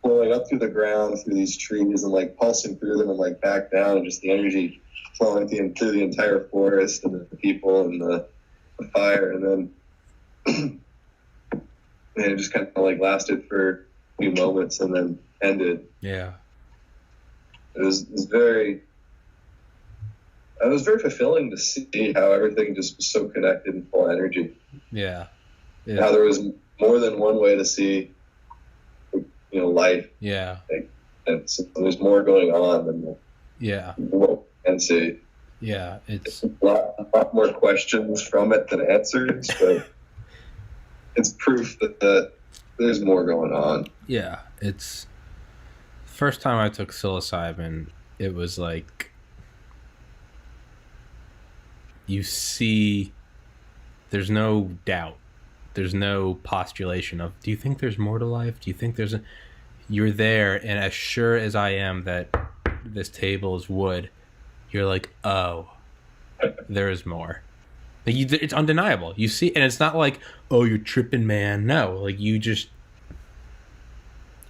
flowing up through the ground, through these trees, and like pulsing through them and like back down, and just the energy flowing through the entire forest and the people and the fire. And then and it just kind of like lasted for a few moments and then ended. Yeah. It was very fulfilling to see how everything just was so connected and full of energy. Yeah. How there was more than one way to see, life. Yeah. And so there's more going on than what we can see. Yeah. It's a lot more questions from it than answers, but it's proof that there's more going on. Yeah. It's first time I took psilocybin, it was like you see There's no doubt. There's no postulation of, do you think there's more to life? Do you think there's a... You're there, and as sure as I am that this table is wood, you're like, oh, there is more. Like it's undeniable. You see, and it's not like, oh, you're tripping, man. No, like you just...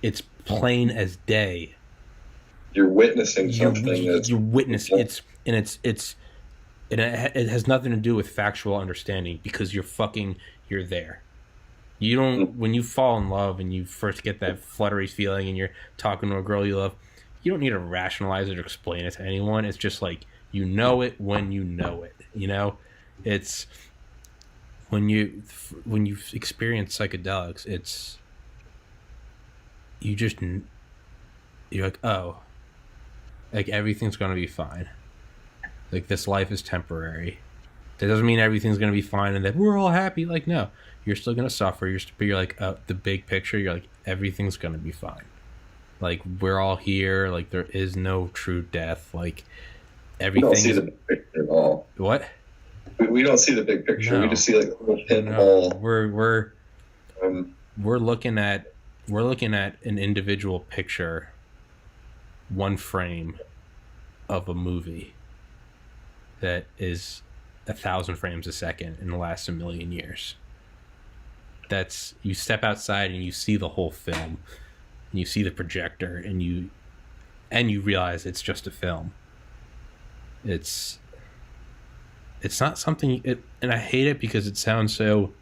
It's plain as day. You're witnessing something. You're witnessing. It has nothing to do with factual understanding because you're there. You don't, when you fall in love and you first get that fluttery feeling and you're talking to a girl you love, you don't need to rationalize it or explain it to anyone. It's just like, you know it when you know it, you know? It's when you experience psychedelics, you're like, oh, like everything's going to be fine. Like this life is temporary. That doesn't mean everything's going to be fine and that we're all happy. Like, no, you're still going to suffer. You're like, the big picture, you're like, everything's going to be fine. Like, we're all here. Like, there is no true death. Like, everything. We don't see the big picture at all. What? We don't see the big picture. No. We just see like a little pinhole. We're looking at an individual picture, one frame of a movie that is 1,000 frames a second and lasts 1,000,000 years. That's, you step outside and you see the whole film, and you see the projector, and you realize it's just a film. It's not something, and I hate it because it sounds so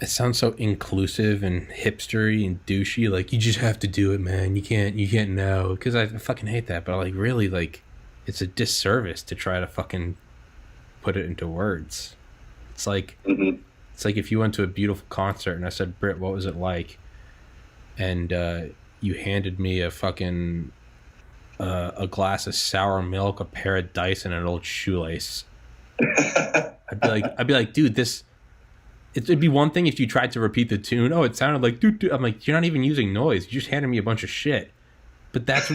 inclusive and hipstery and douchey. Like, you just have to do it, man. You can't know. Because I fucking hate that. But like, really, like, it's a disservice to try to fucking put it into words. It's like, It's like if you went to a beautiful concert and I said, Britt, what was it like? And you handed me a fucking a glass of sour milk, a pair of dice, and an old shoelace. I'd be like, dude, it'd be one thing if you tried to repeat the tune. Oh, it sounded like doo doo. I'm like, you're not even using noise. You just handed me a bunch of shit. But that's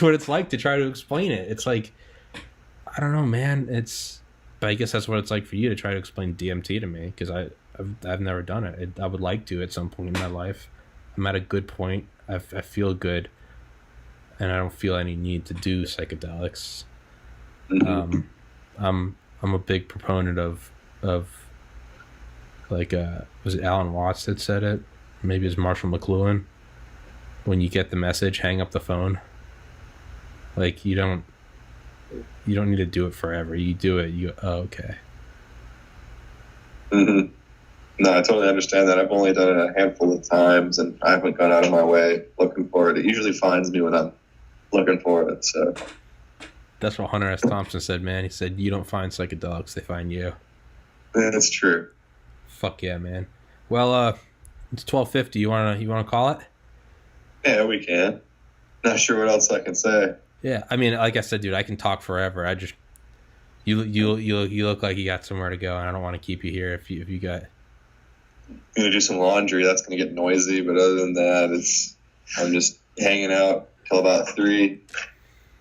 what it's like to try to explain it. It's like, I don't know, man. But I guess that's what it's like for you to try to explain DMT to me, because I've never done it. I would like to at some point in my life. I'm at a good point. I feel good, and I don't feel any need to do psychedelics. I'm a big proponent of like was it Alan Watts that said it? Maybe it's Marshall McLuhan. When you get the message, hang up the phone. Like, you don't need to do it forever. You do it, okay. No, I totally understand that. I've only done it a handful of times, and I haven't gone out of my way looking for it. It usually finds me when I'm looking for it. So that's what Hunter S. Thompson said, man. He said, you don't find psychedelics, they find you. Yeah, that's true. Fuck yeah, man. Well, it's 12:50. You wanna call it? Yeah, we can. Not sure what else I can say. Yeah, I mean, like I said, dude, I can talk forever. I just you look like you got somewhere to go, and I don't want to keep you here if you got. I'm gonna do some laundry. That's gonna get noisy, but other than that, I'm just hanging out till about 3,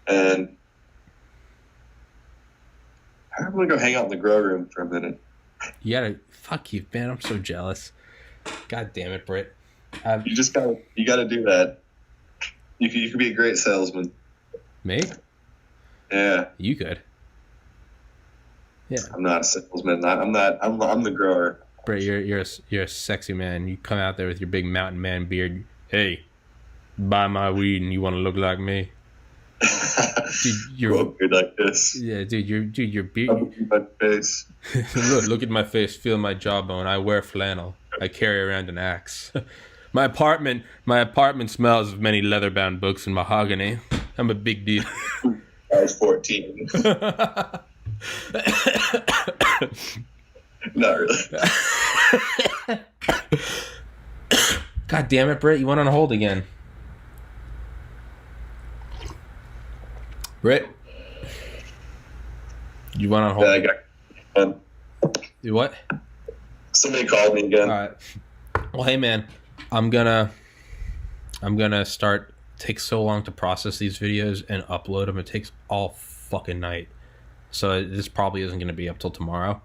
and I'm gonna go hang out in the grow room for a minute. Fuck you, man. I'm so jealous. God damn it, Britt. You gotta do that. You could be a great salesman. Me? Yeah. You could. Yeah. I'm not a salesman. I'm the grower. Britt, you're a sexy man. You come out there with your big mountain man beard. Hey, buy my weed and you want to look like me? Dude, you're good like this. Yeah, dude, your beard. Look at my face. look at my face. Feel my jawbone. I wear flannel. I carry around an axe. My apartment smells of many leather-bound books and mahogany. I'm a big deal. I was 14. Not really. God damn it, Britt. You went on hold again. Britt? You went on hold. Yeah, I got. You what? Somebody called me again. All right. Well, hey, man. I'm gonna start. Takes so long to process these videos and upload them. It takes all fucking night. So this probably isn't gonna be up till tomorrow.